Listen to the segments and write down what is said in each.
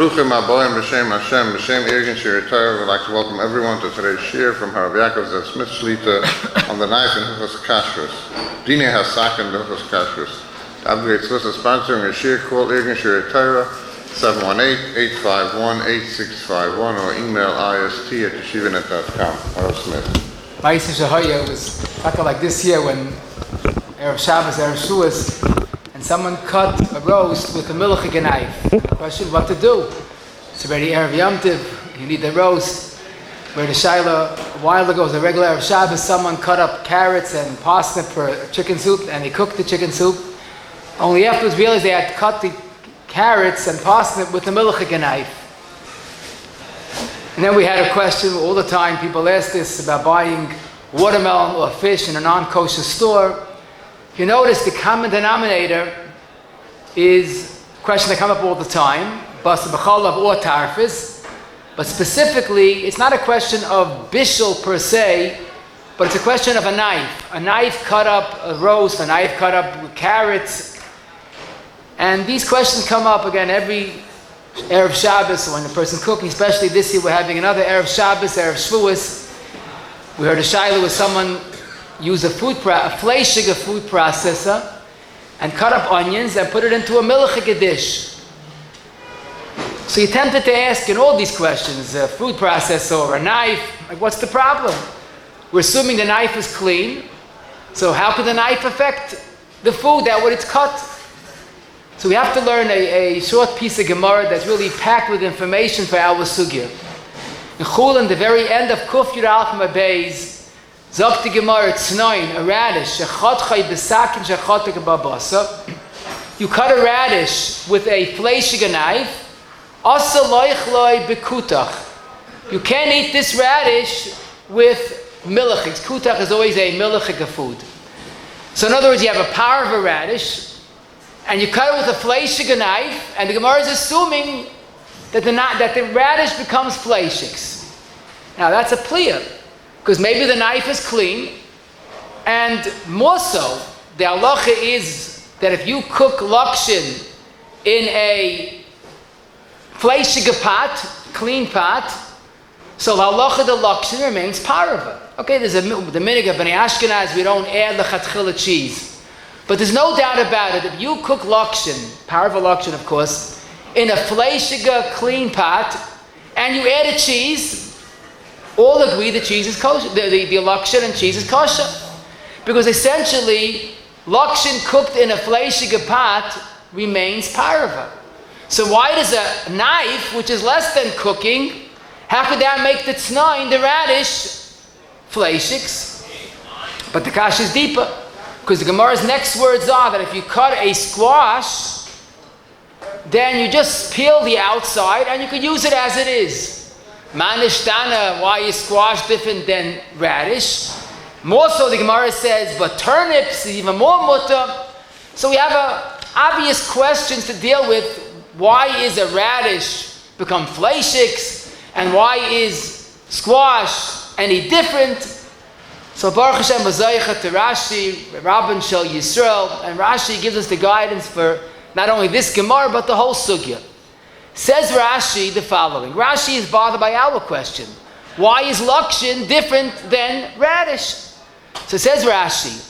Ruchim Aboim B'Shem Hashem B'Shem Irgin Shir Torah. We'd like to welcome everyone to today's shir from Rabbi Yakov Smith Shlita on the knife in Hilchos Kashrus. Dine Hasakin Hilchos Kashrus. The Abdullah Tzvus sponsoring a shir called Irgin Shir Torah 718-851-8651 or email ist@yeshivanet.com. Rabbi Smith. Ma'aseh Shahaya was like this year when Erev Shabbos, Erev Shavuos, and someone cut a roast with a milchig knife. The question, what to do? It's already Erev Yom Tov, you need the roast. Where the Challah, a while ago, was a regular Erev Shabbos, someone cut up carrots and parsnip for chicken soup, and they cooked the chicken soup. Only afterwards realized they had cut the carrots and parsnip with a milchig knife. And then we had a question all the time, people ask this about buying watermelon or fish in a non-kosher store. You notice the common denominator is a question that comes up all the time, basa b'chalav or tarfis, but specifically, it's not a question of bishul per se, but it's a question of a knife. A knife cut up a roast, a knife cut up with carrots, and these questions come up again every Erev Shabbos when the person cooking, especially this year we're having another Erev Shabbos, Erev Shavuos. We heard a shayla with someone use a fleishig, a food processor, and cut up onions and put it into a milchig dish. So you're tempted to ask in all these questions, a food processor or a knife, like what's the problem? We're assuming the knife is clean, so how could the knife affect the food that what it's cut? So we have to learn a short piece of Gemara that's really packed with information for our sugya. In Cholent, the very end of Kuf Yud Aleph Beis, Zok the Gemara Tznoin, a radish, shechatchay b'sakin shechatchay b'basa. You cut a radish with a fleishig knife. Asa loichloi b'kutach. You can't eat this radish with milchig. Kutach is always a milchig of food. So in other words, you have a power of a radish, and you cut it with a fleishig knife, and the Gemara is assuming that the radish becomes fleishigs. Now that's a pliya, because maybe the knife is clean, and more so, the halacha is that if you cook lakshin in a fleishig pot, clean pot, so the halacha the lakshin remains parava. Okay, there's the minhag of Bnei Ashkenaz, we don't add lechatchila cheese. But there's no doubt about it, if you cook lakshin, parava lakshin of course, in a fleishig clean pot, and you add a cheese, all agree the cheese is kosher, the lakshin and cheese is kosher. Because essentially, lakshin cooked in a fleishig pot remains parava. So why does a knife, which is less than cooking, how could that make the tznoin, the radish, fleishigs? But the kasha is deeper. Because the Gemara's next words are that if you cut a squash, then you just peel the outside and you could use it as it is. Manishtana, why is squash different than radish? More so, the Gemara says, but turnips is even more mutter. So we have obvious questions to deal with. Why is a radish become fleishigs? And why is squash any different? So Baruch Hashem Bazaycha to Rashi, Rabban Shel Yisrael, and Rashi gives us the guidance for not only this Gemara, but the whole sugya. Says Rashi the following. Rashi is bothered by our question. Why is lakshin different than radish? So says Rashi,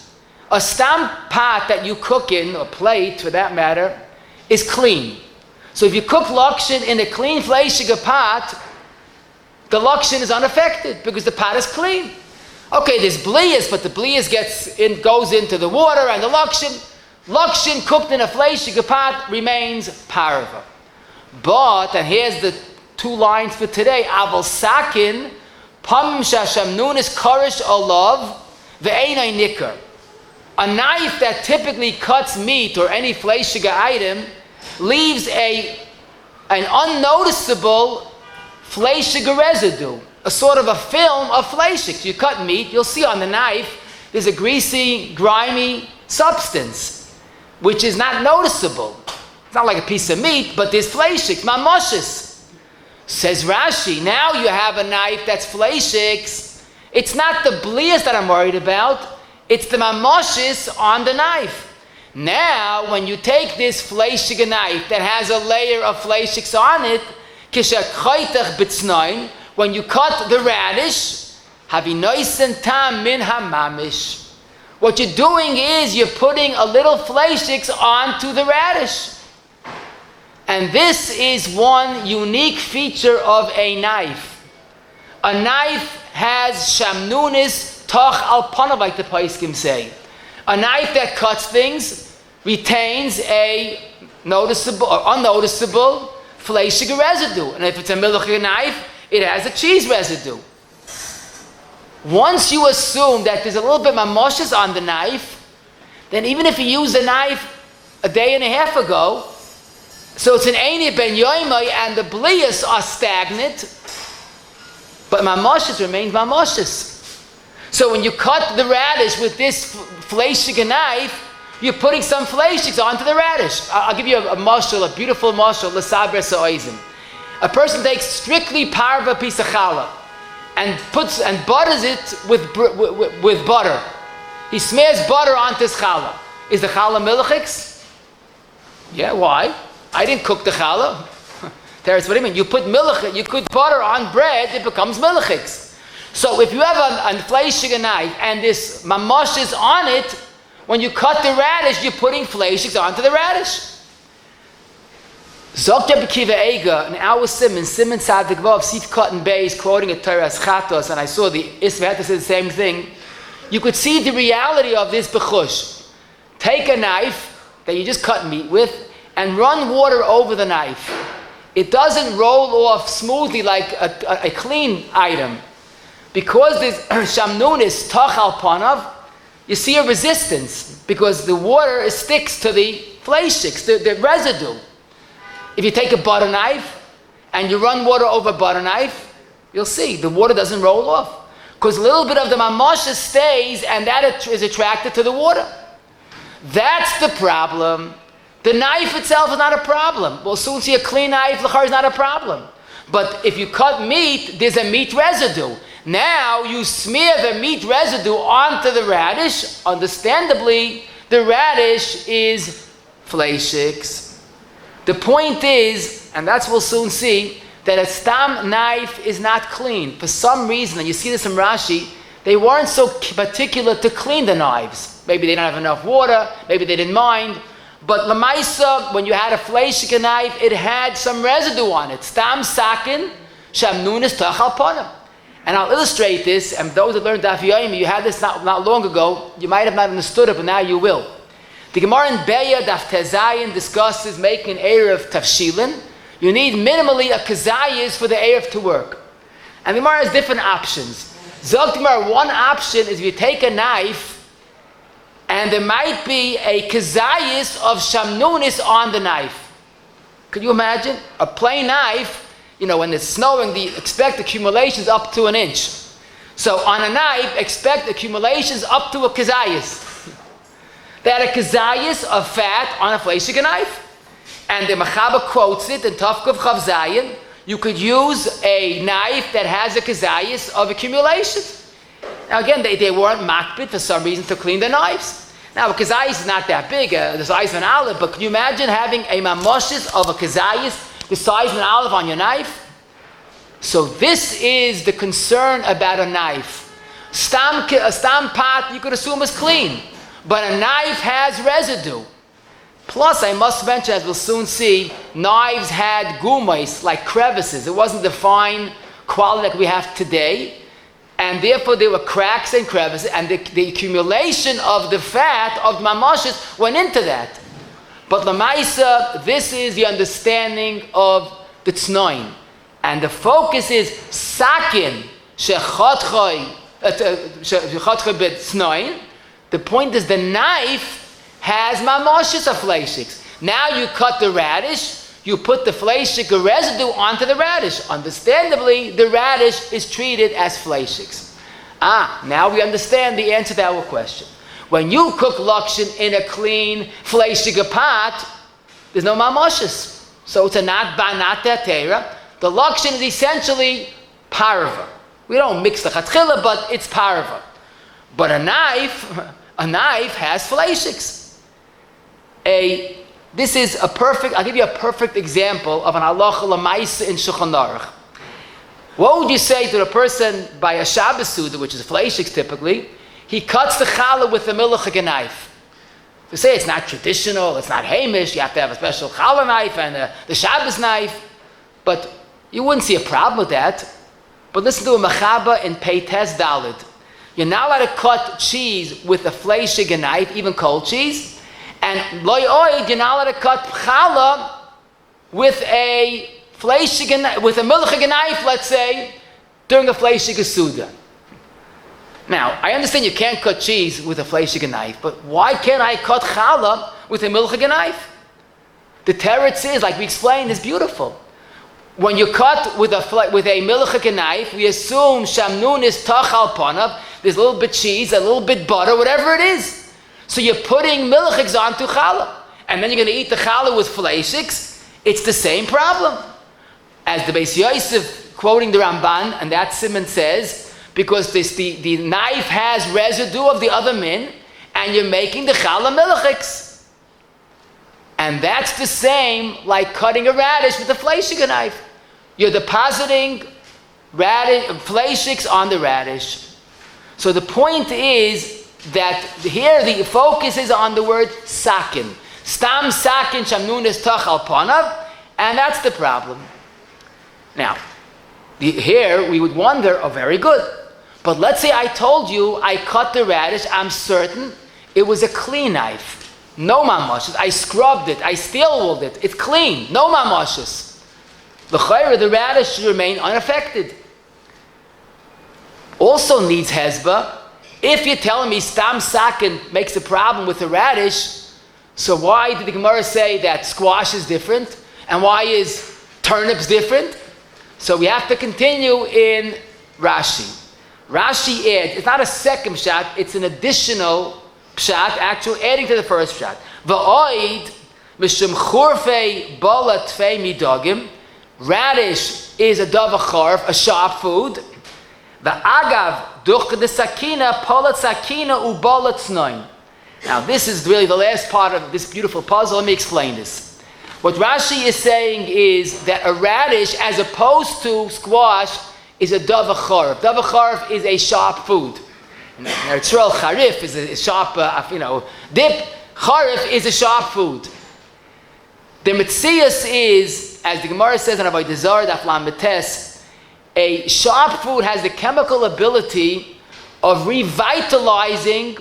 a stam pot that you cook in, or plate for that matter, is clean. So if you cook lakshin in a clean fleishig pot, the lakshin is unaffected because the pot is clean. Okay, there's bliyas, but the bliyas goes into the water, and the lakshin cooked in a fleishig pot remains parava. But, and here's the two lines for today, aval sakin, pam shashamnunis karish olav, ve'enai nikar. A knife that typically cuts meat or any fleishig item leaves an unnoticeable fleishig residue. a sort of a film of fleishig. You cut meat, you'll see on the knife, there's a greasy, grimy substance, which is not noticeable. It's not like a piece of meat, but there's fleishig, mamoshes. Says Rashi, now you have a knife that's fleishig. It's not the blias that I'm worried about, it's the mamoshes on the knife. Now, when you take this fleishig knife that has a layer of fleishigs on it, when you cut the radish, what you're doing is you're putting a little fleishigs onto the radish. And this is one unique feature of a knife. A knife has shamnunis toch al panav, like the Paiskim say. A knife that cuts things retains a noticeable or unnoticeable fleishig residue. And if it's a milchig knife, it has a cheese residue. Once you assume that there's a little bit mamoshes on the knife, then even if you use the knife a day and a half ago, so it's an Eini ben yoimai and the blias are stagnant, but mamoshes remain mamoshes. So when you cut the radish with this fleishig knife, you're putting some fleishigs onto the radish. I'll give you a mashal, a beautiful mashal, l'saber sa'oizim. A person takes strictly parva piece of challah and butters it with butter. He smears butter onto his challah. Is the challah milchig? Yeah, why? I didn't cook the challah. Teretz, what do you mean? You put milchig, you put butter on bread, it becomes milchig. So if you have a fleishig knife and this mamash is on it, when you cut the radish, you're putting fleishigs onto the radish. Zok Rebbe Kiva Eiga, in our Simon Tzadik Vav, Sif Cotton Bays, quoting a Torah as Chatos, and I saw the Isra had to say the same thing. You could see the reality of this bechush. Take a knife that you just cut meat with and run water over the knife. It doesn't roll off smoothly like a clean item. Because there's shamnunis tachal panav, you see a resistance because the water sticks to the fleishigs, the residue. If you take a butter knife and you run water over a butter knife, you'll see the water doesn't roll off because a little bit of the mamosha stays and that is attracted to the water. That's the problem. The knife itself is not a problem. We'll soon see a clean knife, l'char is not a problem. But if you cut meat, there's a meat residue. Now you smear the meat residue onto the radish. Understandably, the radish is fleishigs. The point is, and that's we'll soon see, that a stam knife is not clean. For some reason, and you see this in Rashi, they weren't so particular to clean the knives. Maybe they don't have enough water, maybe they didn't mind. But lamaisa, when you had a fleishig knife, it had some residue on it. Stam sakin, shamnunis tachal panam. And I'll illustrate this, and those that learned Daf Yomi, you had this not long ago, you might have not understood it, but now you will. The Gemara in Beya Daf Tezayin discusses making an Erev Tafshilin. You need minimally a kazayis for the Erev to work. And the Gemara has different options. Zok Gemara, one option is if you take a knife, and there might be a kazayis of shamnunis on the knife. Could you imagine? A plain knife, when it's snowing, expect accumulations up to an inch. So on a knife, expect accumulations up to a kazayis. They had a kazayis of fat on a fleishig knife. And the Mechaber quotes it in Tafkov Chav Zayin. You could use a knife that has a kazayis of accumulation. Now again, they weren't makbid for some reason to clean the knives. Now a kazayis is not that big, the size of an olive, but can you imagine having a mamoshes of a kazayis the size of an olive on your knife? So this is the concern about a knife. A stam pot you could assume is clean, but a knife has residue. Plus, I must mention, as we'll soon see, knives had gumais, like crevices. It wasn't the fine quality that we have today. And therefore, there were cracks and crevices, and the accumulation of the fat of the mamoshes went into that. But Lamaisa, this is the understanding of the tznoin. And the focus is sakin, shechotchoy bet tznoin. The point is the knife has mamoshes of fleishigs. Now you cut the radish, you put the fleishig residue onto the radish. Understandably, the radish is treated as fleishigs. Now we understand the answer to our question. When you cook lakshin in a clean fleishig pot, there's no mamoshes. So it's a not te'atera. The lakshin is essentially parva. We don't mix the chatchila, but it's parva. But a knife has fleishigs. This is a perfect, I'll give you a perfect example of an halacha l'maisa in Shulchan Aruch. What would you say to a person by a Shabbos Suda, which is fleishigs typically, he cuts the challah with a milchig knife. To say it's not traditional, it's not hamish, you have to have a special challah knife and the Shabbos knife, but you wouldn't see a problem with that. But listen to a mechaba in Peites Dalid. You're not allowed to cut cheese with a fleishig knife, even cold cheese. And loy oid, you're not allowed to cut challah with a fleishig, with a milchig knife, let's say, during a fleishig suda. Now, I understand you can't cut cheese with a fleishig knife, but why can't I cut challah with a milchig knife? The teretz is, like we explained, is beautiful. When you cut with a milchig knife, we assume shamnun is tachal panav. There's a little bit cheese, a little bit butter, whatever it is. So you're putting milchigs onto challah, and then you're going to eat the challah with fleishigs. It's the same problem. As the Beis Yosef quoting the Ramban, and that Simon says, because the knife has residue of the other min, and you're making the challah milchigs. And that's the same like cutting a radish with a fleishig knife. You're depositing fleishigs on the radish. So the point is that here the focus is on the word sakin. Stam sakin shamnun is tachal panav, and that's the problem. Now, here we would wonder, very good. But let's say I told you I cut the radish, I'm certain it was a clean knife. No mamoshes. I scrubbed it, I steelwooled it. It's clean, no mamoshes. The radish should remain unaffected. Also needs hezbah. If you're telling me stam sakin makes a problem with the radish, so why did the Gemara say that squash is different? And why is turnips different? So we have to continue in Rashi. Rashi adds, it's not a second pshat, it's an additional pshat, actually adding to the first pshat. V'oid, mishum churfei bala tfei midogim. Radish is a davacharv, a sharp food. The agav, duchka Dessakina, polat sakina ubolat snoin. Now this is really the last part of this beautiful puzzle. Let me explain this. What Rashi is saying is that a radish, as opposed to squash, is a davacharv. Davacharv is a sharp food. In Eretz charif is a sharp, dip. Charif is a sharp food. The metzias is, as the Gemara says in Avodah Zarah, Daf Lamed Tes, a sharp food has the chemical ability of revitalizing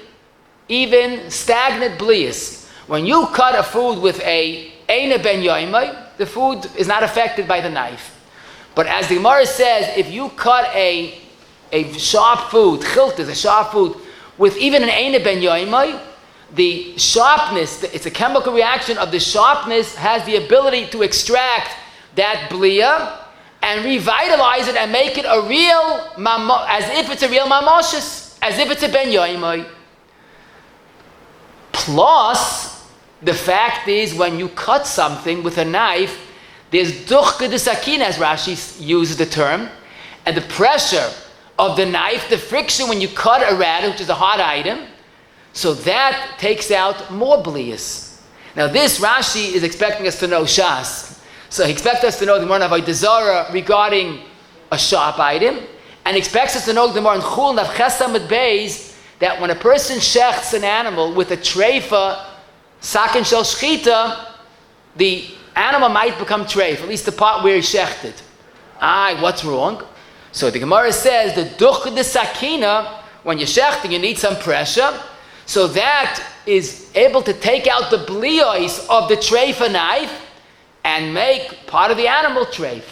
even stagnant blias. When you cut a food with a Eina ben Yoimai, the food is not affected by the knife. But as the Gemara says, if you cut a sharp food, chilt is a sharp food, with even an Eina ben Yoimai, the sharpness, it's a chemical reaction of the sharpness, has the ability to extract that blia and revitalize it and make it a real, as if it's a real mamoshes, as if it's a ben yoimai. Plus, the fact is, when you cut something with a knife, there's duchka Dessakina, as Rashi uses the term, and the pressure of the knife, the friction when you cut a radish, which is a hot item, so that takes out more blias. Now this Rashi is expecting us to know Shas. So he expects us to know the Gemara of Avodah Zarah regarding a sharp item, and expects us to know the Gemara in Chul Nav Chesamid Beis that when a person shechts an animal with a treifa, sakin shel shchita, the animal might become treif, at least the part where he shechted. What's wrong? So the Gemara says the duchka Dessakina, when you're shechting, you need some pressure, so that is able to take out the bliois of the treifa knife and make part of the animal treif.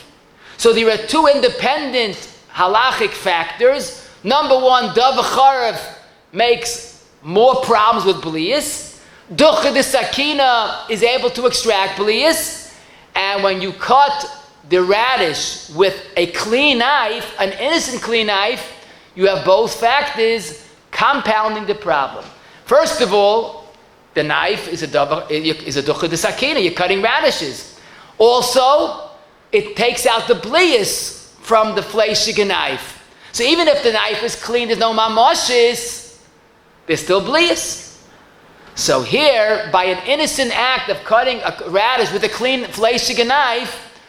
So there are two independent halachic factors. Number one, davacharv makes more problems with blias. Duchka Dessakina is able to extract blias. And when you cut the radish with a clean knife, an innocent clean knife, you have both factors compounding the problem. First of all, the knife is a duchqa d'sakina. You're cutting radishes. Also, it takes out the blias from the fleishig knife. So even if the knife is clean, there's no mamoshes, there's still blias. So here, by an innocent act of cutting a radish with a clean fleishig knife,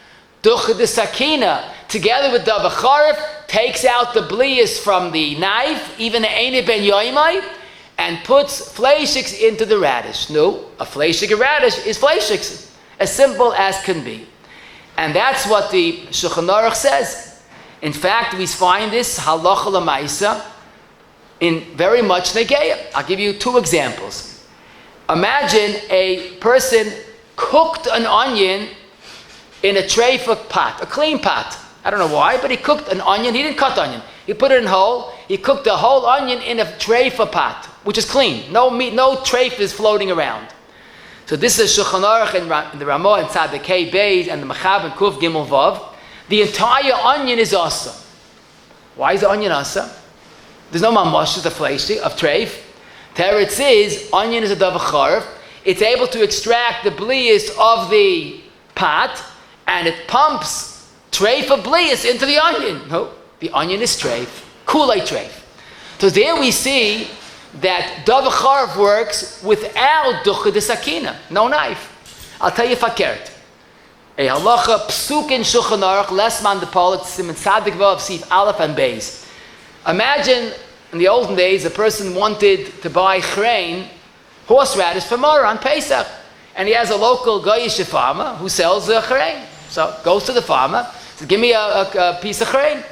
duchqa d'sakina, together with davar charif, takes out the blias from the knife, even the einei ben yoimai, and puts fleishigs into the radish. No, a fleishig radish is fleishigs, as simple as can be. And that's what the Shulchan Aruch says. In fact, we find this halacha l'maisa in very much negeya. I'll give you two examples. Imagine a person cooked an onion in a treifa pot, a clean pot. I don't know why, but he cooked an onion. He didn't cut the onion. He put it in whole. He cooked the whole onion in a treifa pot, which is clean. No meat, no treif is floating around. So this is Shulchan Aruch in the Ramah and Tzaddik Kei Beis and the Machab and Kuf Gimel Vav. The entire onion is asa. Why is the onion asa? There's no mamash of fleishig, of treif. Teretz is, onion is a davar charif. It's able to extract the blias of the pot, and it pumps treif of blias into the onion. No, the onion is treif, kulei treif. So there we see that davar charif works without duchqa d'sakina, no knife. I'll tell you fakert. A halacha psuk in Shulchan Aruch, lesman the polit siman tzadik vav sif aleph and beis. Imagine in the olden days a person wanted to buy chrein, horseradish for Mara on Pesach, and he has a local goyish farmer who sells chrein. So goes to the farmer, says, "Give me a piece of chrein."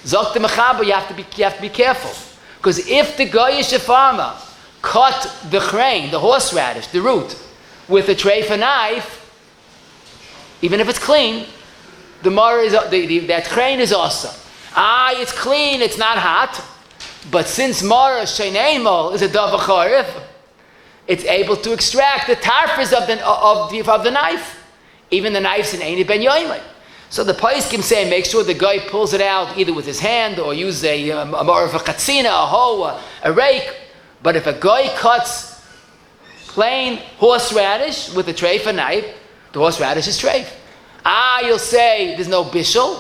Zok the mechaber, you have to be careful, because if the goyish farmer cut the chrein, the horseradish, the root, with a treifa knife, even if it's clean, the mara is that chrein is awesome. It's clean, it's not hot, but since mara sheineimal is a davar charif, it's able to extract the tarfers of the knife, even the knife's in einei ben yoimai. So the poskim say make sure the guy pulls it out either with his hand or use a more of a katsina, a hoe, a rake. But if a guy cuts plain horseradish with a treifa knife, the horseradish is treif. You'll say there's no bishul.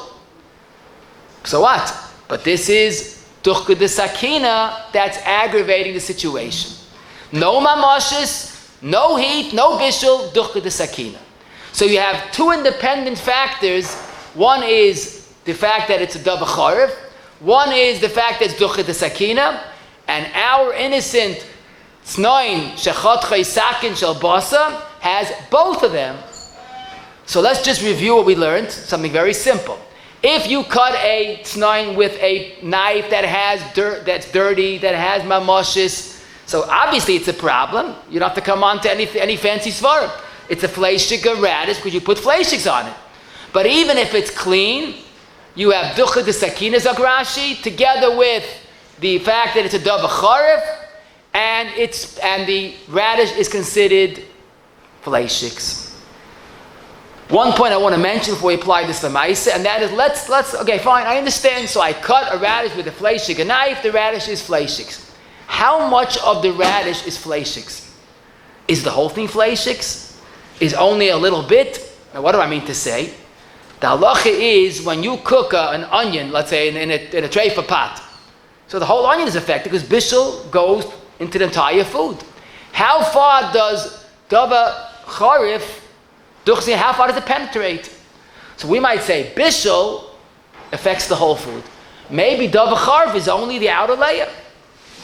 So what? But this is duchqa d'sakina that's aggravating the situation. No mamoshes, no heat, no bishul, duchqa d'sakina. So you have two independent factors. One is the fact that it's a davar charif. One is the fact that it's duchqa d'sakina. And our innocent tznoin shechatchei sakin shel basa has both of them. So let's just review what we learned, something very simple. If you cut a tznoin with a knife that has dirt, that's dirty, that has mamoshes, so obviously it's a problem. You don't have to come on to any fancy svarim. It's a fleishig, a radish, because you put fleishigs on it. But even if it's clean, you have duchqa d'sakina zagrashi, together with the fact that it's a davar charif, and the radish is considered fleishigs. One point I want to mention before we apply this to Maisa, and that is let's okay, fine, I understand. So I cut a radish with a fleishig, a knife, the radish is fleishigs. How much of the radish is fleishigs? Is the whole thing fleishigs? Is only a little bit? Now what do I mean to say? The halacha is when you cook an onion, let's say in a treifa pot, so the whole onion is affected because bishul goes into the entire food. How far does davar charif, how far does it penetrate? So we might say bishul affects the whole food. Maybe davar charif is only the outer layer.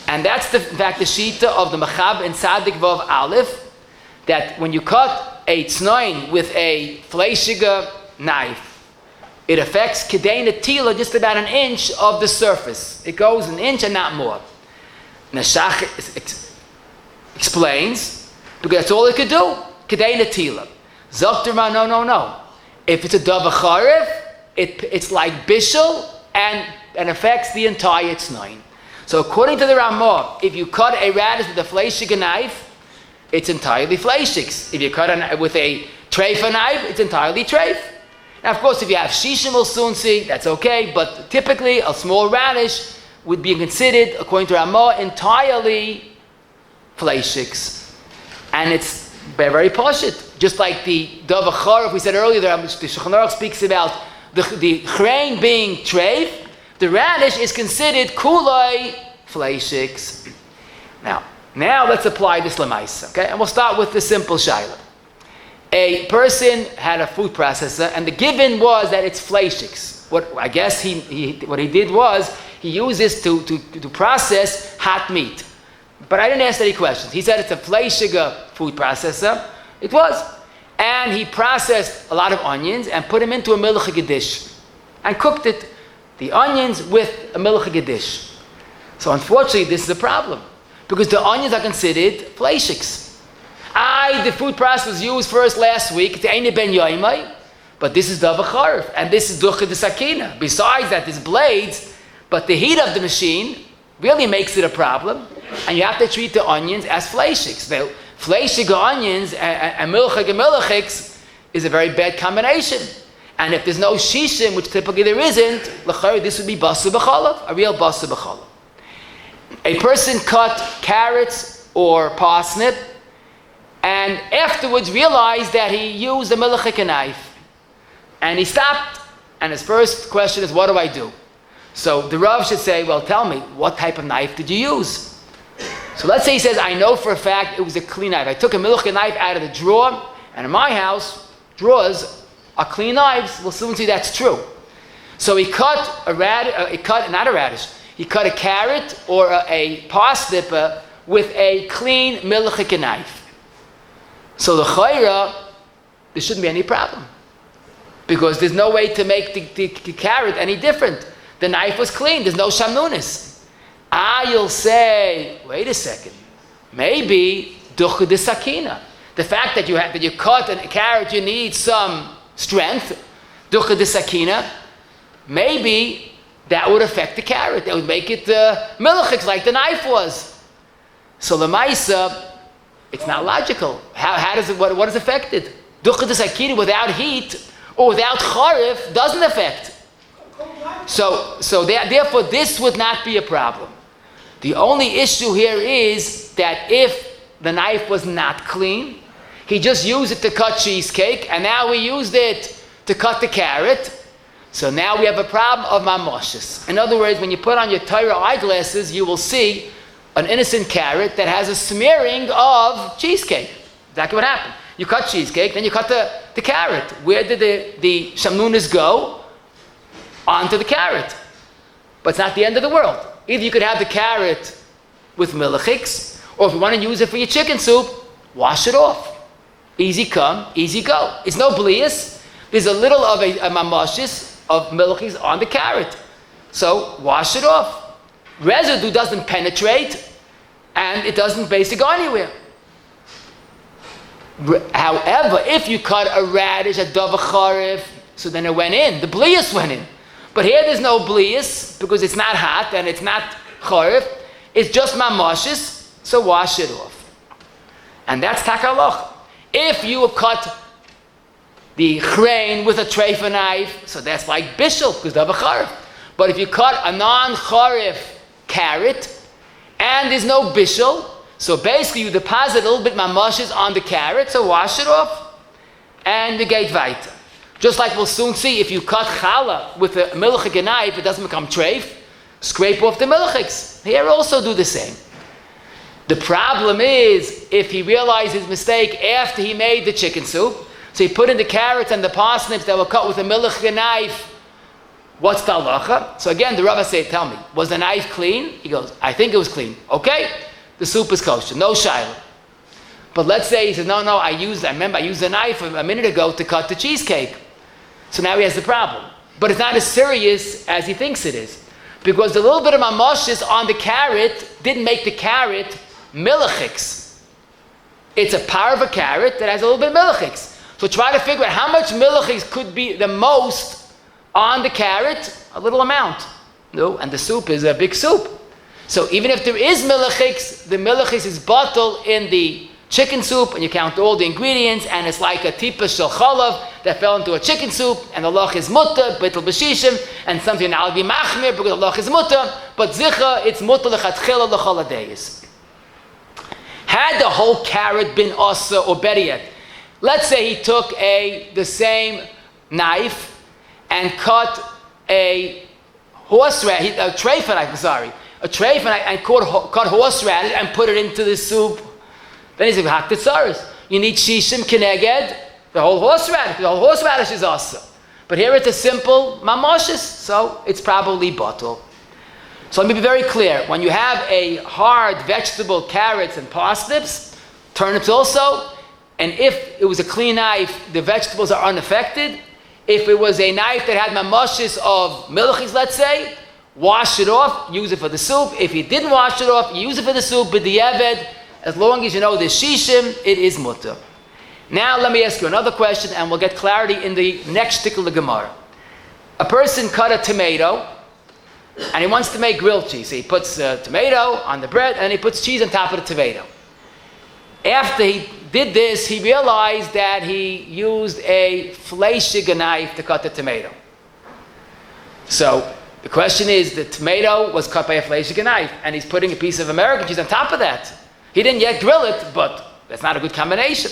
And that's in fact the shita of the Machab and Tzadik Vav Aleph, that when you cut a tznoin with a fleishig knife, it affects kedei netila just about an inch of the surface. It goes an inch and not more. Nashach explains, because that's all it could do, kedei netila. Zokterma, no. If it's a davar charif, it's like bishul and affects the entire tznoin. So according to the Ramah, if you cut a radish with a fleishig knife, it's entirely fleishigs. If you cut it with a Treif a knife, it's entirely treif. Now, of course, if you have shishim, we'll soon see, that's okay, but typically a small radish would be considered, according to Ramah, entirely fleishigs. And it's very, very pashut. Just like the dovachar, if we said earlier, the Shulchan Aruch speaks about the chrein being treif, the radish is considered kulai fleishigs. Now let's apply this lemaisa, okay? And we'll start with the simple shayla. A person had a food processor, and the given was that it's fleishigs. What I guess what he did was he used this to process hot meat. But I didn't ask any questions. He said it's a fleishig food processor. It was. And he processed a lot of onions and put them into a milchig dish and cooked it. The onions with a milchig dish. So unfortunately, this is a problem because the onions are considered fleishigs. The food process was used first last week. But this is davacharif, and this is ducha dessakina. Besides that, there's blades, but the heat of the machine really makes it a problem, and you have to treat the onions as fleishigs. The fleishig onions and milchigs is a very bad combination. And if there's no shishim, which typically there isn't, this would be basu b'chalav, a real basu b'chalav. A person cut carrots or parsnip, and afterwards realized that he used a milchig knife. And he stopped, and his first question is, what do I do? So the Rav should say, well, tell me, what type of knife did you use? So let's say he says, I know for a fact it was a clean knife. I took a milchig knife out of the drawer, and in my house, drawers are clean knives. We'll soon see that's true. So he cut he cut a carrot or a parsnip with a clean milchig knife. So the chayra, there shouldn't be any problem. Because there's no way to make the carrot any different. The knife was clean, there's no shamnunis. You'll say, wait a second, maybe ducha dessakina. The fact that you cut a carrot, you need some strength, ducha dessakina, maybe that would affect the carrot. That would make it milchig like the knife was. So the maisa, it's not logical. How does it? What is affected? Ducha dessakina without heat or without charif doesn't affect. So therefore, this would not be a problem. The only issue here is that if the knife was not clean, he just used it to cut cheesecake, and now we used it to cut the carrot. So now we have a problem of mamoshes. In other words, when you put on your Torah eyeglasses, you will see an innocent carrot that has a smearing of cheesecake. Exactly what happened. You cut cheesecake, then you cut the carrot. Where did the shamnunas go? Onto the carrot. But it's not the end of the world. Either you could have the carrot with milchigs, or if you want to use it for your chicken soup, wash it off. Easy come, easy go. It's no blias. There's a little of a mamoshes of milchigs on the carrot. So wash it off. Residue doesn't penetrate, and it doesn't basically go anywhere. However, if you cut a radish, a davacharif, so then it went in. The blias went in. But here there's no blias because it's not hot and it's not charif. It's just mamoshes, so wash it off. And that's takalach. If you cut the chrein with a treifa knife, so that's like bishul because of a charif. But if you cut a non-charif carrot and there's no bishul, so basically you deposit a little bit mamoshes on the carrot, so wash it off and you get weiter. Just like we'll soon see, if you cut challah with a milchig knife, it doesn't become treif. Scrape off the milchigs. Here also do the same. The problem is, if he realized his mistake after he made the chicken soup, so he put in the carrots and the parsnips that were cut with a milchig knife, what's the halacha? So again, the Rabbi said, tell me, was the knife clean? He goes, I think it was clean. Okay, the soup is kosher, no shiloh. But let's say he says, no, I remember I used the knife a minute ago to cut the cheesecake. So now he has the problem. But it's not as serious as he thinks it is. Because the little bit of mamoshes on the carrot didn't make the carrot milchigs. It's a part of a carrot that has a little bit of milchigs. So try to figure out how much milchigs could be the most on the carrot, a little amount. No, and the soup is a big soup. So even if there is milchigs, the milchigs is bottled in the chicken soup and you count all the ingredients and it's like a tipa shel chalav that fell into a chicken soup and the halacha is mutter, bittul b'shishim, and something now will be machmir because the halacha is mutter, but zicha, it's mutter lechatchila l'chol hadayis. Had the whole carrot been asa, or better yet, let's say he took the same knife and cut a horseradish, a treifa knife, and cut horseradish and put it into the soup. Then he's like, haktetzaris. You need shishim keneged, the whole horseradish. The whole horseradish is asa. But here it's a simple mamoshes, so it's probably bottle. So let me be very clear. When you have a hard vegetable, carrots and parsnips, turnips also, and if it was a clean knife, the vegetables are unaffected. If it was a knife that had mamoshes of milchig, let's say, wash it off, use it for the soup. If you didn't wash it off, use it for the soup, b'diavad. As long as you know the shishim, it is mutter. Now let me ask you another question and we'll get clarity in the next shtickle of Gemara. A person cut a tomato and he wants to make grilled cheese. So he puts tomato on the bread and he puts cheese on top of the tomato. After he did this, he realized that he used a fleishig knife to cut the tomato. So the question is, the tomato was cut by a fleishig knife and he's putting a piece of American cheese on top of that. He didn't yet grill it, but that's not a good combination.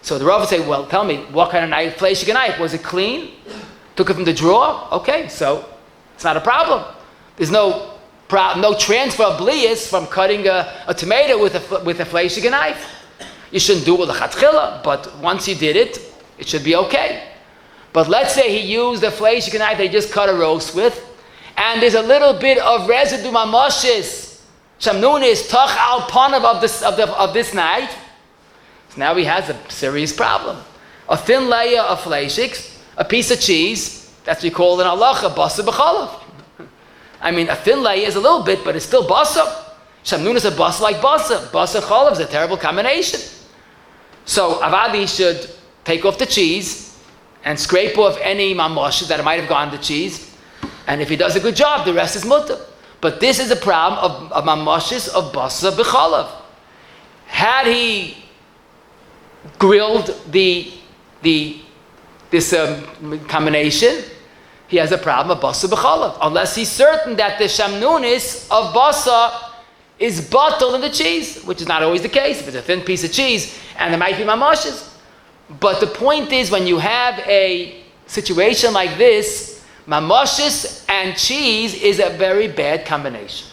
So the Rav would say, well, tell me, what kind of knife, fleishig knife? Was it clean? Took it from the drawer? Okay, so it's not a problem. There's no transfer of blias from cutting a tomato with a fleishig knife. You shouldn't do it with a chatchila, but once you did it, it should be okay. But let's say he used a fleishig knife that he just cut a roast with, and there's a little bit of residue mamoshes, Shamnunis, toch al panav of this knife. So now he has a serious problem. A thin layer of fleishig, a piece of cheese, that's what we call in halacha, basa b'chalav. I mean, a thin layer is a little bit, but it's still basa. Shamnunis a basa like basa. Basa chalav is a terrible combination. So avadi should take off the cheese and scrape off any mamoshes that might have gone to cheese. And if he does a good job, the rest is mutter. But this is a problem of mamoshes of basa b'chalav. Had he grilled this combination, he has a problem of basa b'chalav. Unless he's certain that the shamnunis of basa is bottled in the cheese, which is not always the case. If it's a thin piece of cheese and there might be mamoshes. But the point is, when you have a situation like this, mamoshes and cheese is a very bad combination.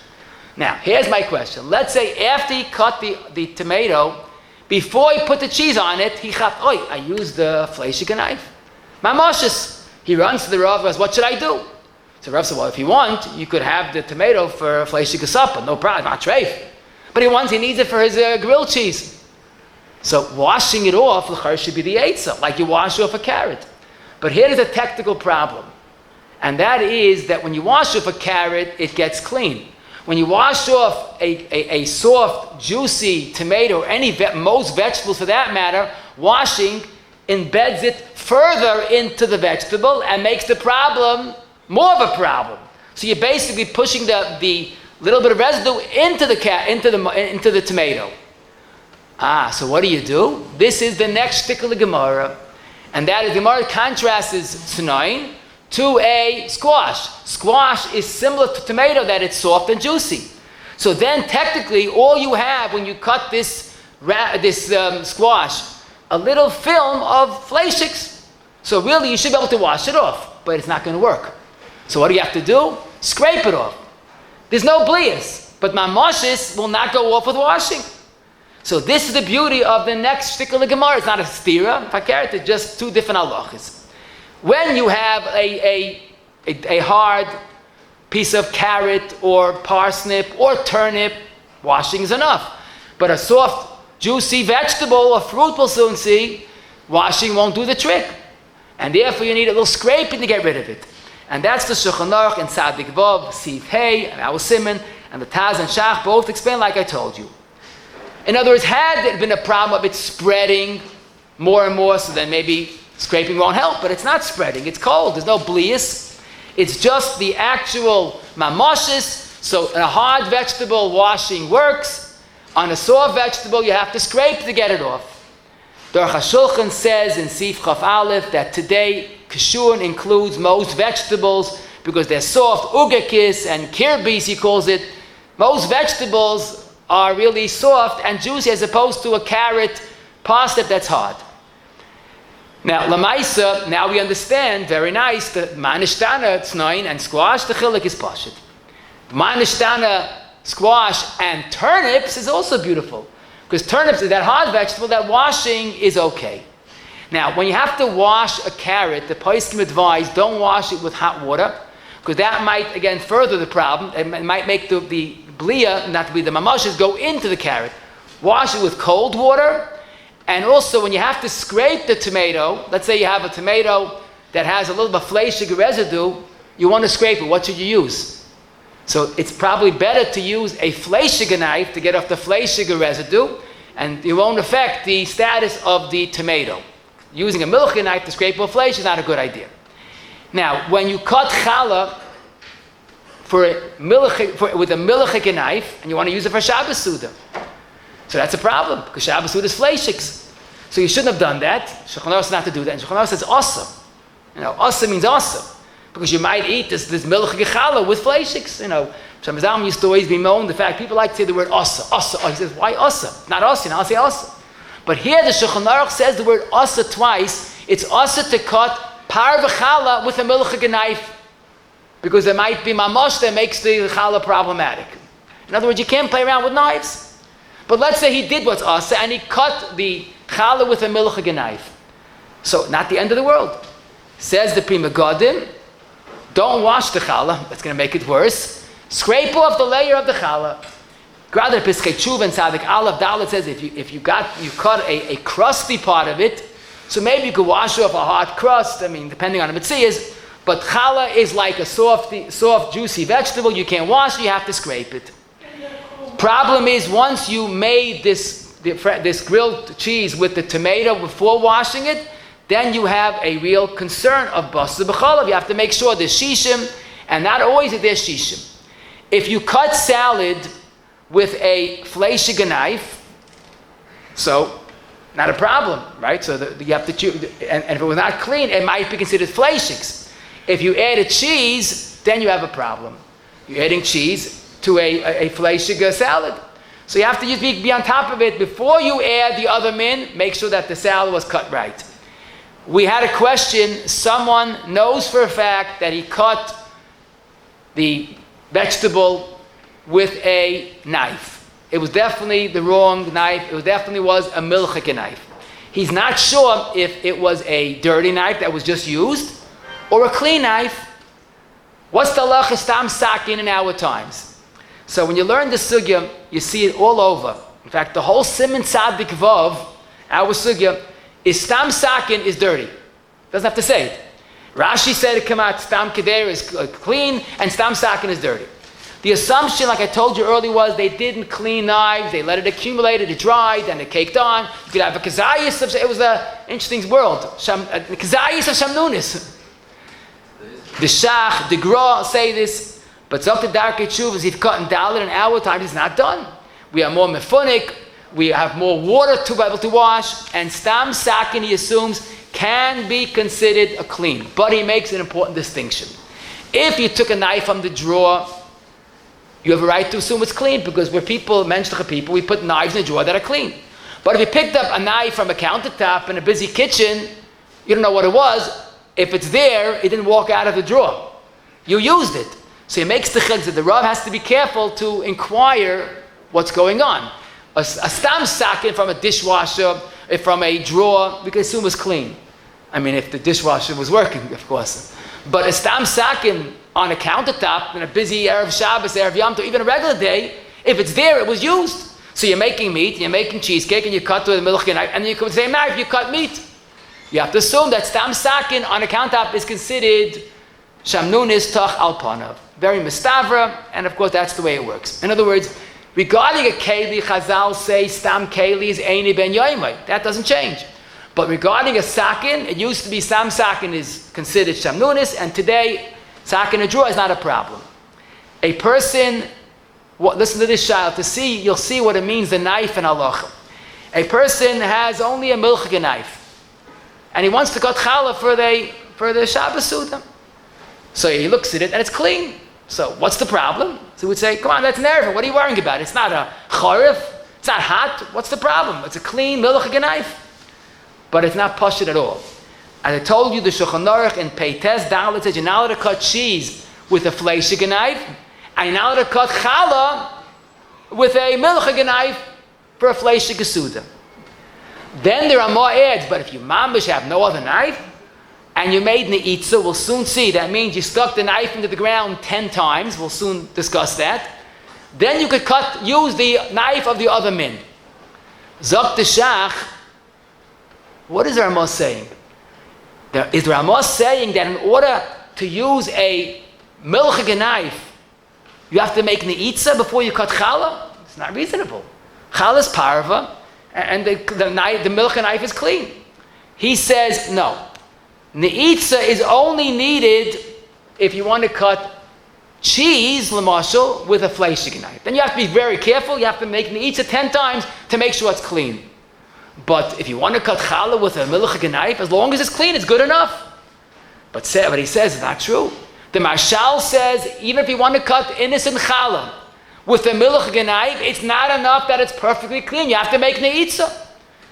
Now, here's my question. Let's say after he cut the tomato, before he put the cheese on it, he thought, I used the fleishig knife. Mamoshes. He runs to the Rav and says, what should I do? So Rav said, well, if you want, you could have the tomato for fleishig supper, no problem, not treif. But he needs it for his grilled cheese. So washing it off, l'char should be the eitzah, like you wash off a carrot. But here's a technical problem. And that is that when you wash off a carrot, it gets clean. When you wash off a soft, juicy tomato, or most vegetables for that matter, washing embeds it further into the vegetable and makes the problem more of a problem. So you're basically pushing the little bit of residue into the tomato. So what do? This is the next shtickle of Gemara, and that is Gemara contrasts Sunayin to a squash. Squash is similar to tomato, that it's soft and juicy. So then technically all you have when you cut this squash, a little film of fleishigs. So really you should be able to wash it off, but it's not going to work. So what do you have to do? Scrape it off. There's no blias, but mamoshes will not go off with washing. So this is the beauty of the next shtickle of Gemara. It's not a stira, it's just two different halachas. When you have a hard piece of carrot or parsnip or turnip, washing is enough. But a soft, juicy vegetable or fruit, we'll soon see, washing won't do the trick. And therefore you need a little scraping to get rid of it. And that's the Shulchan Aruch and Tzadik Vav, Siv Hey, and our Simon, and the Taz and Shach both explain like I told you. In other words, had there been a problem of it spreading more and more, so then maybe scraping won't help, but it's not spreading. It's cold. There's no blias. It's just the actual mamoshes. So a hard vegetable washing works, On a soft vegetable, you have to scrape to get it off. The Shulchan says in Sif Chaf Aleph that today Kishur includes most vegetables because they're soft, ugekis and kirbis, he calls it. Most vegetables are really soft and juicy as opposed to a carrot, parsnip that's hard. Now, Lamaisa, now we understand, very nice, the Manishtana, Tznoin, and squash, the chilik is pashit. Manishtana, squash, and turnips is also beautiful. Because turnips is that hard vegetable, that washing is okay. Now, when you have to wash a carrot, the poskim advise, don't wash it with hot water, because that might, again, further the problem. It might make the blia, not to be the mamashas, go into the carrot. Wash it with cold water. And also, when you have to scrape the tomato, let's say you have a tomato that has a little bit of fleishig residue, you want to scrape it. What should you use? So it's probably better to use a fleishig knife to get off the fleishig residue, and you won't affect the status of the tomato. Using a milchig knife to scrape off fleishig is not a good idea. Now, when you cut challah with a milchig knife, and you want to use it for Shabbos Suda, so that's a problem, because Shabbos Suda is fleishigs. So you shouldn't have done that. Shulchan Aruch says not to do that. And Shulchan Aruch says awesome. Awesome means awesome. Because you might eat this milchig challah with fleishigs. Shamazam used to always be moaned the fact people like to say the word asa. He says, why asa? Not asa, I'll say asa. But here the Shulchan Aruch says the word asa twice. It's asa to cut par v'challah with a milchig knife. Because there might be mamash that makes the challah problematic. In other words, you can't play around with knives. But let's say he did what's asa and he cut the challah with a milchig knife. So, not the end of the world. Says the Pri Megadim, don't wash the challah, that's going to make it worse. Scrape off the layer of the challah. Rather, Piskei Tshuva and Tzadik Aleph Dalet says if you cut a crusty part of it, so maybe you could wash off a hard crust, depending on the mitzias, but challah is like a soft, juicy vegetable, you can't wash it, you have to scrape it. Problem is, once you made this grilled cheese with the tomato before washing it, then you have a real concern of basar b'chalav. You have to make sure there's shishim, and not always is there shishim. If you cut salad with a fleishig knife, so not a problem, right? So you have to choose, and if it was not clean, it might be considered fleishigs. If you added cheese, then you have a problem. You're adding cheese to a fleishig salad. So you have to just be on top of it. Before you add the other min, make sure that the salad was cut right. We had a question. Someone knows for a fact that he cut the vegetable with a knife. It was definitely the wrong knife. It definitely was a milchig knife. He's not sure if it was a dirty knife that was just used or a clean knife. What's the halacha stam sakin in our times? So when you learn the sugya, you see it all over. In fact, the whole Siman Tzadik Vav, our sugya, is stam sakin is dirty. Doesn't have to say it. Rashi said it come out, stam keder is clean, and stam sakin is dirty. The assumption, like I told you earlier, was they didn't clean knives, they let it accumulate, it dried, and it caked on. You could have a kazayis of, it was an interesting world. Kazayis of Shamnunis. The Shach, the Gra say this. But something darker tshuva is he's cutting dalit in our time, it's not done. We are more mefunik, we have more water to be able to wash, and stam sakin, he assumes, can be considered a clean. But he makes an important distinction. If you took a knife from the drawer, you have a right to assume it's clean, because we're people, menschliche people, we put knives in the drawer that are clean. But if you picked up a knife from a countertop in a busy kitchen, you don't know what it was. If it's there, it didn't walk out of the drawer. You used it. So he makes the chilek that the Rav has to be careful to inquire what's going on. A stam sakin from a dishwasher, from a drawer, we can assume it's clean. If the dishwasher was working, of course. But a stam sakin on a countertop in a busy Erev Shabbos, Erev Yom Tov, even a regular day, if it's there, it was used. So you're making meat, you're making cheesecake, and you cut with a milchig knife, and then you with the same knife, you cut meat. You have to assume that stam sakin on a countertop is considered shamnunis tach al panav. Very mistavra, and of course that's the way it works. In other words, regarding a keli, Chazal say stam keli is eini ben yoimai. That doesn't change. But regarding a sakin, it used to be stam sakin is considered shamnunis, and today sakin a drawer is not a problem. A person listen to this shayla, you'll see what it means, the knife in halacha. A person has only a milchig knife, and he wants to cut challah for the Shabbos Suda. So he looks at it and it's clean. So what's the problem? So he would say, come on, that's an erva. What are you worrying about? It's not a chorif. It's not hot. What's the problem? It's a clean milchig knife. But it's not pashut at all. As I told you, the Shulchan Aruch in Peites Dalet says you're not allowed to cut cheese with a fleishig knife, and you're not allowed to cut challah with a milchig knife for a fleishig suda. Then there are more adds, but if you mamish have no other knife, and you made ne'itza, we'll soon see. That means you stuck the knife into the ground 10 times. We'll soon discuss that. Then you could use the knife of the other min. Zok Shach, what is the Ramah saying? Is the Ramah saying that in order to use a milchig knife, you have to make ne'itza before you cut challah? It's not reasonable. Challah is parva, and the milchig knife is clean. He says, no. Ne'itza is only needed if you want to cut cheese, l'mashal, with a fleishig knife. Then you have to be very careful. You have to make ne'itza 10 times to make sure it's clean. But if you want to cut challah with a milchig knife, as long as it's clean, it's good enough. But what he says is not true. The Marshal says, even if you want to cut innocent challah with a milchig knife, it's not enough that it's perfectly clean. You have to make ne'itza.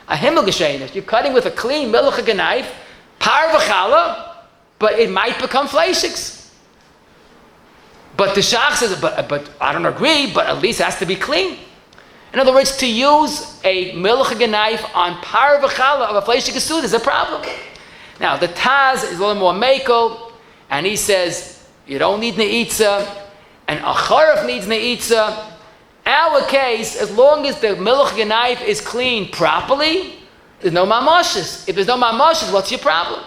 A himmel gesheinish. You're cutting with a clean milchig knife, parva challah, but it might become fleishigs. But the Shach says, but I don't agree, but at least it has to be clean. In other words, to use a milchig knife on parva challah of a fleishig suda is a problem. Now, the Taz is a little more mekel, and he says, you don't need ne'itza, and a charif needs ne'itza. Our case, as long as the milchig knife is cleaned properly, there's no mamoshes. If there's no mamoshes, what's your problem?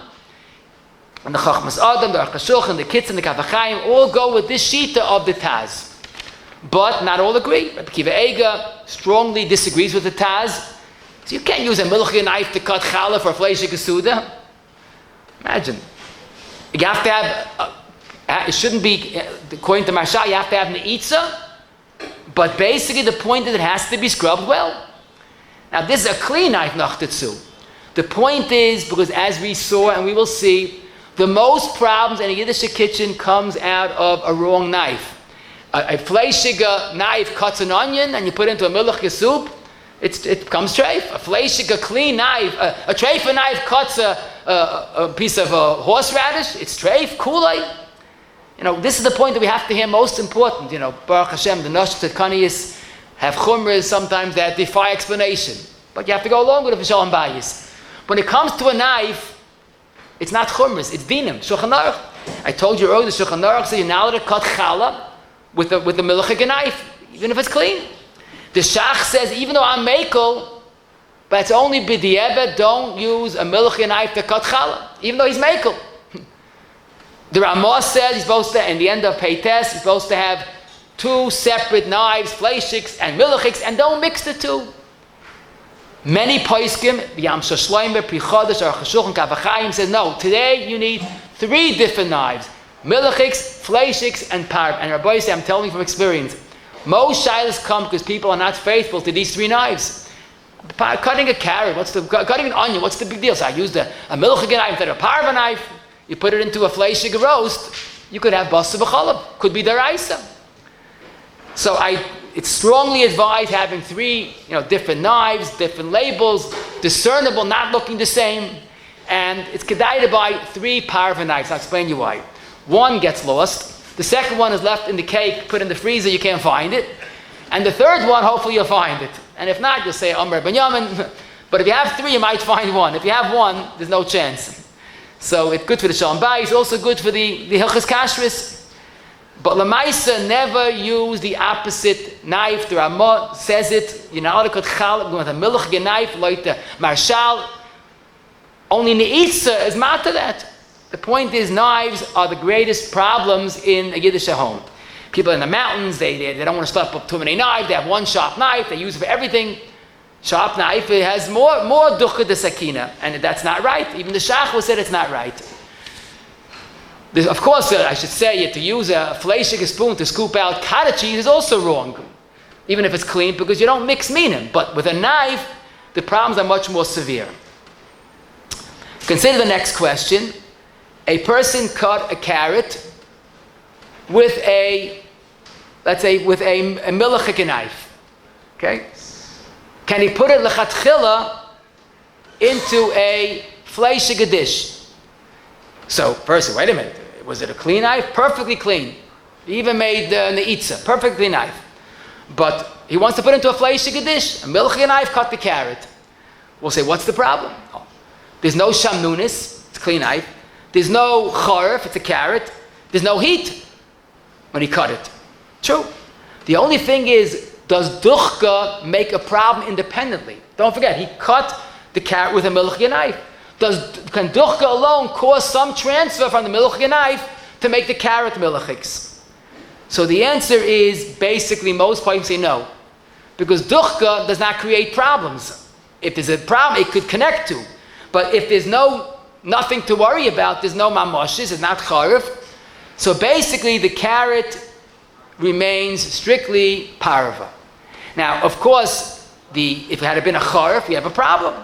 And the Chachmas Adam, the Arkashulch, and the Kitz, and the Kavachayim all go with this shita of the Taz. But not all agree. Rabbi Kiva Eiga strongly disagrees with the Taz. So you can't use a milchig knife to cut challah for a fleishig suda. Imagine. You have to have, it shouldn't be, according to Marsha, you have to have ne'itza. But basically the point is it has to be scrubbed well. Now this is a clean knife, nachtetzu. The point is, because as we saw and we will see, the most problems in a Yiddish kitchen comes out of a wrong knife. A fleishig knife cuts an onion and you put it into a milchig soup, it becomes treif. A fleishig, a clean knife, a treifa knife cuts a piece of horseradish, it's treif, kulay. You know, this is the point that we have to hear most important. You know, Baruch Hashem, the Noshtet Kaniyas have chumras sometimes that defy explanation. But you have to go along with it for shalom bayis. When it comes to a knife, it's not chumras, it's dinim. Shulchan Aruch. I told you earlier, the Shulchan Aruch says you're now allowed to cut challah with the milchig knife, even if it's clean. The Shach says, even though I'm mekel, but it's only b'di'eved, don't use a milchig knife to cut challah, even though he's mekel. The Ramah says he's supposed to, in the end of Peites, he's supposed to have 2 separate knives, fleishigs and milchigs, and don't mix the two. Many poskim, Yam Shashloimer, Pri Chodesh, or Chashulchan Kavachayim says, no, today you need 3 different knives. Milchigs, fleishigs, and parv. And Rabbi says, I'm telling you from experience, most shilas come because people are not faithful to these 3 knives. Cutting a carrot, cutting an onion, what's the big deal? So I used a milchig knife instead of a parva knife. You put it into a fleishig roast, you could have basa v'cholent. Could be deraisa. So it's strongly advised having 3, different knives, different labels, discernible, not looking the same, and it's kedai to buy 3 parva knives. I'll explain you why. 1 gets lost. The second one is left in the cake, put in the freezer, you can't find it. And the third one, hopefully you'll find it. And if not, you'll say, Amr Benyamin. But if you have 3, you might find 1. If you have 1, there's no chance. So it's good for the Shalom Bayis, it's also good for the Hilchos Kashrus. But Lamaisa never use the opposite knife. The Ramah says it, you're not allowed to cut challah with a milchig knife, like the Marshal. Only Ne'itza is matter that. The point is, knives are the greatest problems in a Yiddish home. People in the mountains, they don't want to stuff up too many knives, they have 1 sharp knife, they use it for everything. Sharp knife, it has more duchka dessakina, and that's not right. Even the Shach said it's not right. Of course, I should say to use a fleishig spoon to scoop out cottage cheese is also wrong, even if it's clean, because you don't mix minim. But with a knife, the problems are much more severe. Consider the next question. A person cut a carrot with let's say, with a milchig knife. Okay? Can he put it lechatchila into a fleishig dish? So, person, wait a minute. Was it a clean knife? Perfectly clean. He even made neitza, perfectly knife. But he wants to put it into a fleishig dish. A milchig knife cut the carrot. We'll say, what's the problem? Oh, there's no shamnunis, it's a clean knife. There's no charif, it's a carrot. There's no heat when he cut it. True. The only thing is, does duchka make a problem independently? Don't forget, he cut the carrot with a milchig knife. Can duchka alone cause some transfer from the milchig knife to make the carrot milchigs? So the answer is basically most places say no, because duchka does not create problems. If there's a problem, it could connect to, but if there's nothing to worry about, there's no mamoshes, it's not charif. So basically, the carrot remains strictly parva. Now, of course, if it had been a charif, we have a problem.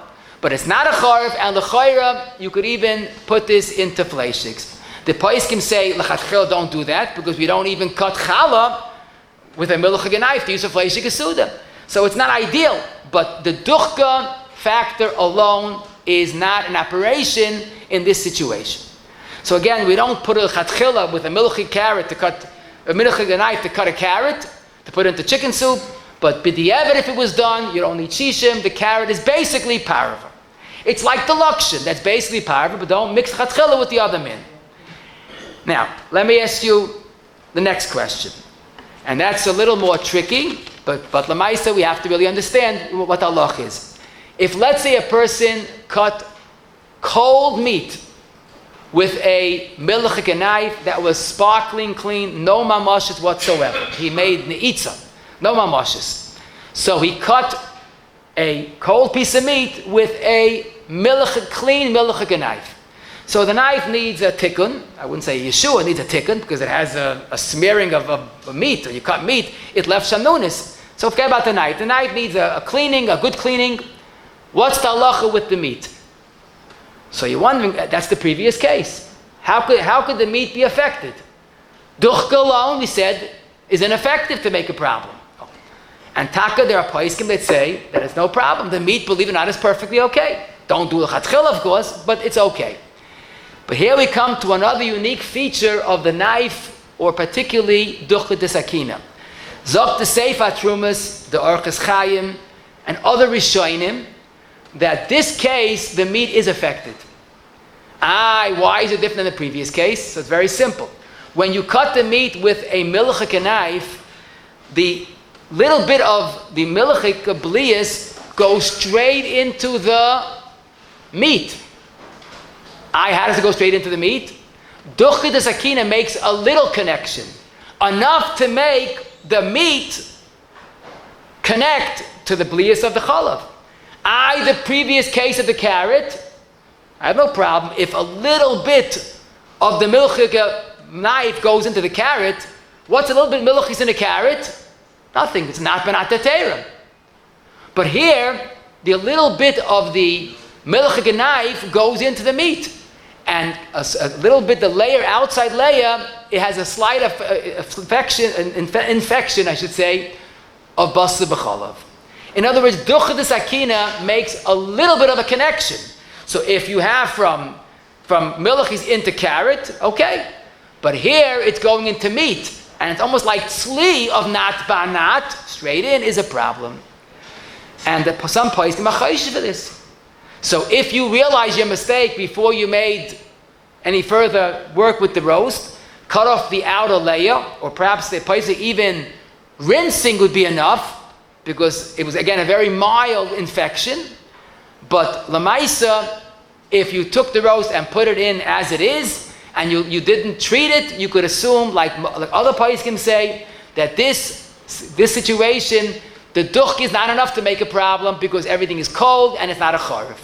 But it's not a charif, and l'chayra, you could even put this into fleishigs. The poskim say, l'chatchil, don't do that, because we don't even cut challah with a milchig knife to use a fleishig suda. So it's not ideal, but the duchka factor alone is not an operation in this situation. So again, we don't put a l'chatchila with a milchig carrot to cut, a milchig knife to cut a carrot, to put it into chicken soup, but b'di'evet, if it was done, you don't need shishim, the carrot is basically parva. It's like the lakshin, that's basically parva, but don't mix chatchila with the other min. Now, let me ask you the next question. And that's a little more tricky, but lemaisa, we have to really understand what halach is. If, let's say, a person cut cold meat with a milchig knife that was sparkling clean, no mamoshes whatsoever. He made neitza, no mamoshes. So he cut a cold piece of meat with a clean milchig knife. So the knife needs a tikkun. I wouldn't say Yeshua needs a tikkun because it has a smearing of meat. Or you cut meat, it left shanunis. So forget about the knife. The knife needs a cleaning, a good cleaning. What's the halacha with the meat? So you're wondering, that's the previous case. How could the meat be affected? Duchka alone, we said, is ineffective to make a problem. And taka, there are poskim that say that it's no problem. The meat, believe it or not, is perfectly okay. Don't do l'chatchil, of course, but it's okay. But here we come to another unique feature of the knife, or particularly duchka dessakina. Zok the Sefer Trumas, the Orchos Chayim, and other Rishonim, that this case, the meat is affected. Why is it different than the previous case? So it's very simple. When you cut the meat with a milchig knife, the little bit of the milchig blias goes straight into the meat. How does it go straight into the meat? Duchka dessakina makes a little connection, enough to make the meat connect to the blias of the chalav. The previous case of the carrot, I have no problem. If a little bit of the milchig knife goes into the carrot, what's a little bit milchig in the carrot? Nothing. It's not benat teira. But here, the little bit of the milchig knife goes into the meat. And a little bit, the outside layer, it has a slight infection, I should say, of basar b'chalav. In other words, duchka dessakina makes a little bit of a connection. So if you have from milchig into carrot, okay. But here it's going into meat. And it's almost like tzli of nat banat, straight in, is a problem. And some place the machayish for this. So if you realize your mistake before you made any further work with the roast, cut off the outer layer, or perhaps the place even rinsing would be enough, because it was, again, a very mild infection. But lamaisa, if you took the roast and put it in as it is, and you didn't treat it, you could assume, like other poskim say, that this situation, the duch is not enough to make a problem because everything is cold and it's not a charif.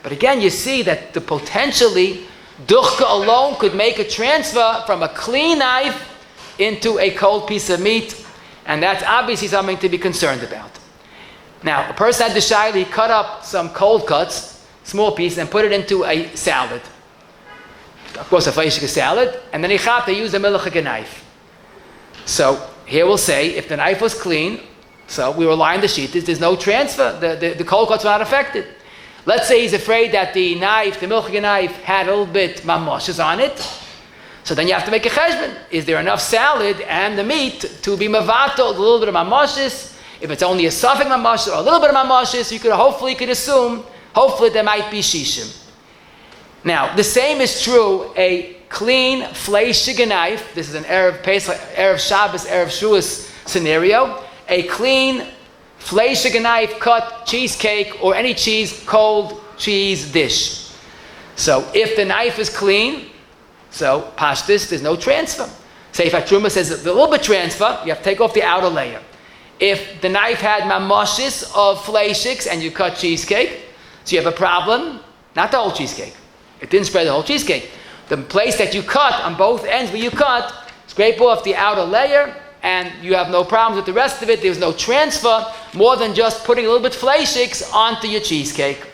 But again, you see that potentially Duchka alone could make a transfer from a clean knife into a cold piece of meat, and that's obviously something to be concerned about. Now, a person had the shaila, he cut up some cold cuts, small pieces, and put it into a salad. Of course, a fleishig salad, and then he used a milchig knife. So here we'll say, if the knife was clean, so we rely on the sheetas, there's no transfer, the cold cuts were not affected. Let's say he's afraid that the knife, the milchig knife, had a little bit mamoshes on it. So then you have to make a cheshbon. Is there enough salad and the meat to be mavato, a little bit of mamoshes? If it's only a suffix mamoshes or a little bit of mamoshes, you could assume, hopefully there might be shishim. Now, the same is true, a clean fleishig knife. This is an Erev Pesach, Erev Shabbos, Erev Shavuos scenario. A clean fleishig knife cut cheesecake or any cheese, cold cheese dish. So if the knife is clean, so pashtus, there's no transfer. Sefer Truma says a little bit transfer, you have to take off the outer layer. If the knife had mamoshes of fleishigs and you cut cheesecake, so you have a problem, not the whole cheesecake. It didn't spread the whole cheesecake. The place that you cut, on both ends where you cut, scrape off the outer layer, and you have no problems with the rest of it. There's no transfer, more than just putting a little bit fleishigs onto your cheesecake.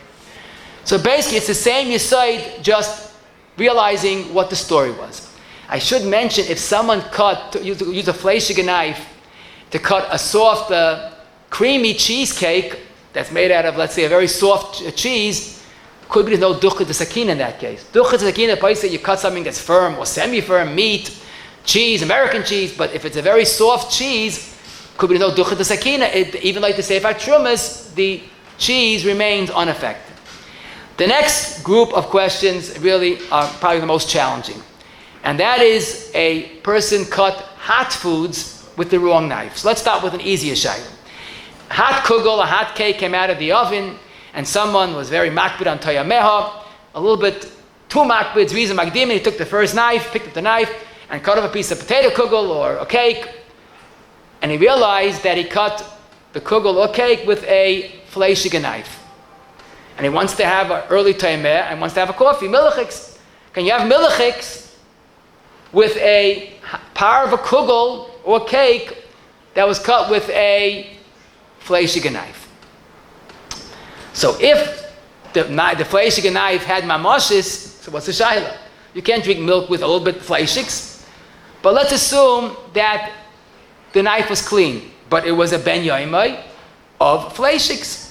So basically, it's the same yesod, just realizing what the story was. I should mention, if someone use a fleishig knife to cut a soft, creamy cheesecake that's made out of, let's say, a very soft cheese, could be there's no duchka desakina in that case. Duchka desakina, the place that you cut something that's firm or semi-firm, meat, cheese, American cheese, but if it's a very soft cheese, could be no duchka desakina. Even like the Sefer Trumas, the cheese remains unaffected. The next group of questions really are probably the most challenging. And that is a person cut hot foods with the wrong knife. So let's start with an easier shayla. Hot kugel, a hot cake came out of the oven, and someone was very makbid on toyameha, a little bit too makbid, reason makdim, he took the first knife, picked up the knife, and cut off a piece of potato kugel or a cake, and he realized that he cut the kugel or cake with a fleishig knife. And he wants to have an early taimeh and wants to have a coffee, milchigs. Can you have milchigs with a par of a kugel or cake that was cut with a fleishig knife? So if the fleishig knife had mamoshes, so what's the shayla? You can't drink milk with a little bit of fleishigs. But let's assume that the knife was clean, but it was a ben yoimai of fleishigs.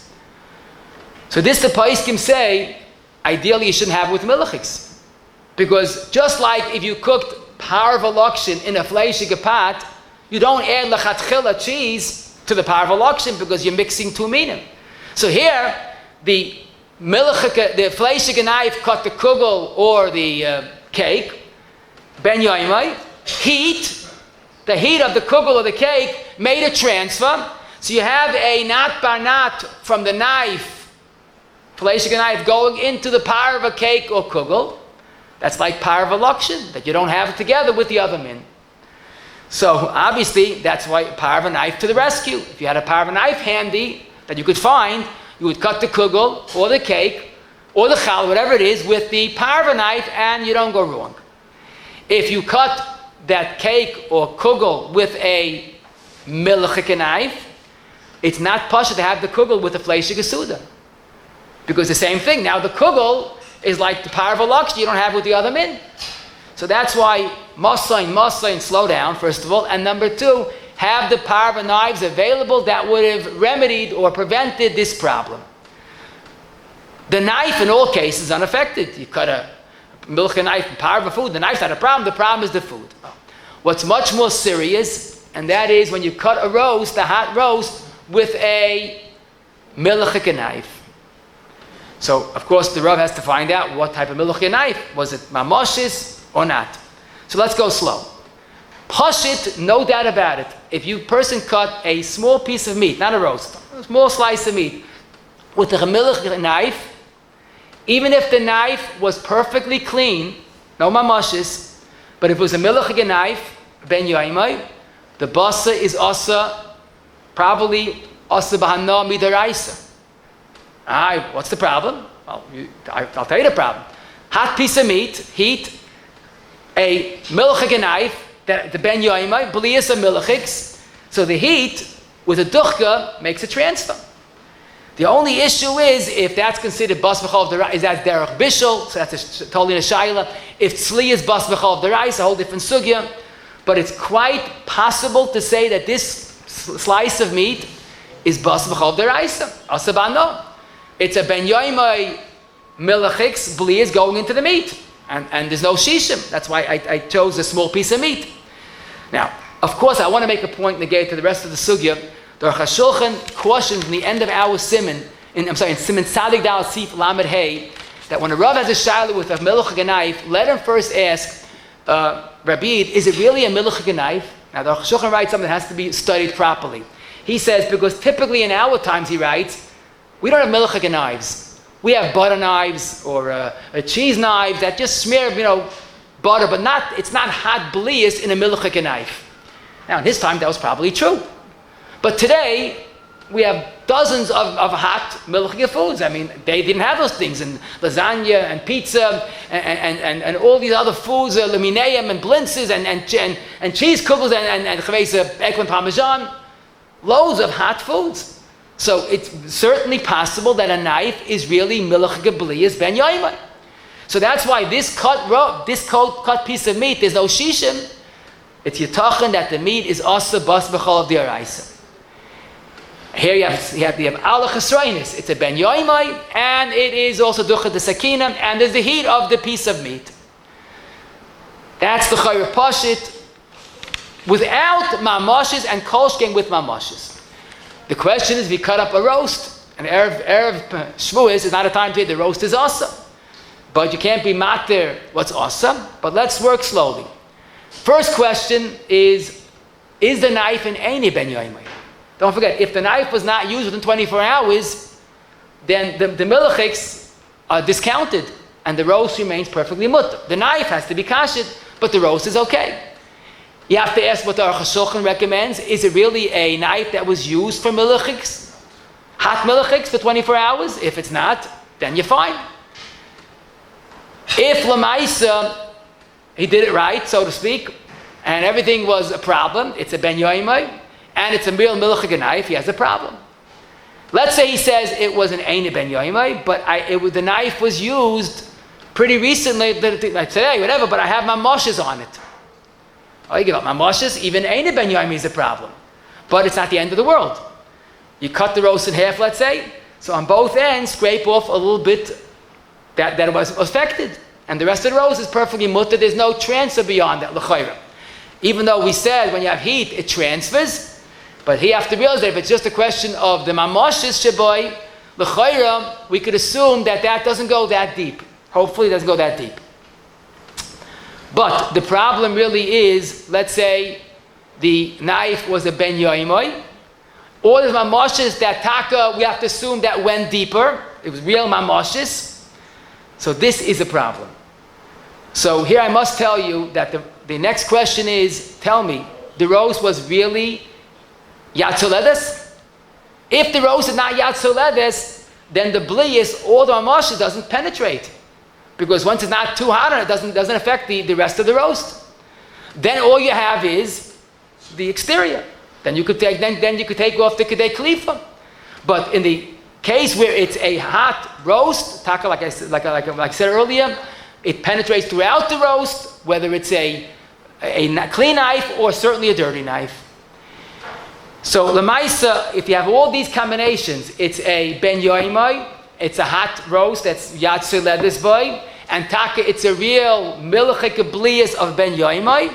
So this the paiskim say, ideally you shouldn't have it with milchigs. Because just like if you cooked par v'lokshin in a fleishig pot, you don't add lechatchila cheese to the par v'lokshin because you're mixing two minim. So here, the fleishig knife cut the kugel or the cake, ben yoimai, the heat of the kugel or the cake made a transfer. So you have a nat barnat from the knife, fleishig knife, going into the par of a cake or kugel. That's like par of a lokshin, that you don't have it together with the other min. So obviously, that's why par of a knife to the rescue. If you had a par of a knife handy that you could find, you would cut the kugel or the cake or the challah, whatever it is, with the par of a knife, and you don't go wrong. If you cut that cake or kugel with a milchig knife, it's not pasha to have the kugel with a fleishig suda. Because the same thing, now the kugel is like the par of a lokshin you don't have with the other min. So that's why masain, slow down, first of all, and number two, have the parva knives available that would have remedied or prevented this problem. The knife in all cases is unaffected. You cut a milk knife, parva food, the knife's not a problem is the food. What's much more serious, and that is when you cut a roast, a hot roast, with a milchig knife. So, of course, the Rav has to find out what type of milchig knife. Was it mamoshes or not? So let's go slow. Pashit, no doubt about it. If you person cut a small piece of meat, not a roast, a small slice of meat, with a milchig knife, even if the knife was perfectly clean, no mamoshes, but if it was a milchig knife, ben yaimai, the basa is asa, probably asa b'hana midaraisa. What's the problem? Well, I'll tell you the problem. hot piece of meat, heat, a milchig knife, that the ben yoimai, blias of milchigs. So the heat with a duchka makes a transfer. The only issue is if that's considered bas b'chol of the rice, is that derech bishul, so that's totally in a shayla. If tzli is bas b'chol of the rice, a whole different sugya. But it's quite possible to say that this slice of meat is bas b'chol of the rice. Asabano. It's a ben yoimai milchigs, blias going into the meat. And there's no shishim. That's why I chose a small piece of meat. Now, of course, I want to make a point negate to the rest of the sugya. The Shulchan cautions in the end of our siman, in siman Tzadik Dal Sif Lamed Hey, that when a Rav has a shayla with a milchig knife, let him first ask, Rabbi, is it really a milchig knife? Now, the Shulchan writes something that has to be studied properly. He says, because typically in our times, he writes, we don't have milchig knives. We have butter knives or a cheese knife that just smear, butter, but it's not hot blias in a milchig knife. Now, in his time, that was probably true. But today, we have dozens of hot milchig foods. I mean, they didn't have those things. And lasagna and pizza and all these other foods, laminayim and blintzes and cheese kugels and chavesa, eggplant parmesan. Loads of hot foods. So it's certainly possible that a knife is really milchig blias ben yoimai. So that's why this cut piece of meat, there's no shishim. It's yitachin that the meat is also bas b'chol of the araisa. Here you have ala chesroinis. It's a ben yoimai, and it is also ducha desakina, and there's the heat of the piece of meat. That's the chayr pashit, without mamoshes and kolshken with mamoshes. The question is, we cut up a roast, and erev shvuos is not a time to eat. The roast is awesome, but you can't be matir what's awesome. But let's work slowly. First question is the knife in any ben yoimai? Don't forget, if the knife was not used within 24 hours, then the milchigs are discounted, and the roast remains perfectly mutter. The knife has to be kashid, but the roast is okay. You have to ask what the Aruch HaShulchan recommends. Is it really a knife that was used for milchigs? Hot milchigs for 24 hours? If it's not, then you're fine. If Lamaisa, he did it right, so to speak, and everything was a problem, it's a ben yoimai, and it's a real milchig knife, he has a problem. Let's say he says it was an ein ben yoimai, but the knife was used pretty recently, like today, whatever, but I have my moshes on it. Oh, you give up my moshes, even ein ben yoimai is a problem. But it's not the end of the world. You cut the roast in half, let's say, so on both ends, scrape off a little bit that was affected. And the rest of the roast is perfectly mutter, there's no transfer beyond that, l'chayra. Even though we said when you have heat, it transfers, but he have to realize that if it's just a question of the mamoshes sheboy, l'chayra, we could assume that doesn't go that deep. Hopefully it doesn't go that deep. But the problem really is, let's say the knife was a ben yoimai, or the mamoshes that taka, we have to assume that went deeper. It was real mamoshes. So this is a problem. So here I must tell you that the next question is, tell me, the roast was really yad soledes? If the roast is not yad soledes, then the blias, all the mamoshes, doesn't penetrate. Because once it's not too hot, it doesn't affect the rest of the roast. Then all you have is the exterior. Then you could take off the kedei klifa. But in the case where it's a hot roast, taka, like I said earlier, it penetrates throughout the roast, whether it's a clean knife or certainly a dirty knife. So lemaisa, if you have all these combinations, it's a ben yoimai, it's a hot roast that's yad soledes boy, and taka, it's a real milchig blias of ben yoimai,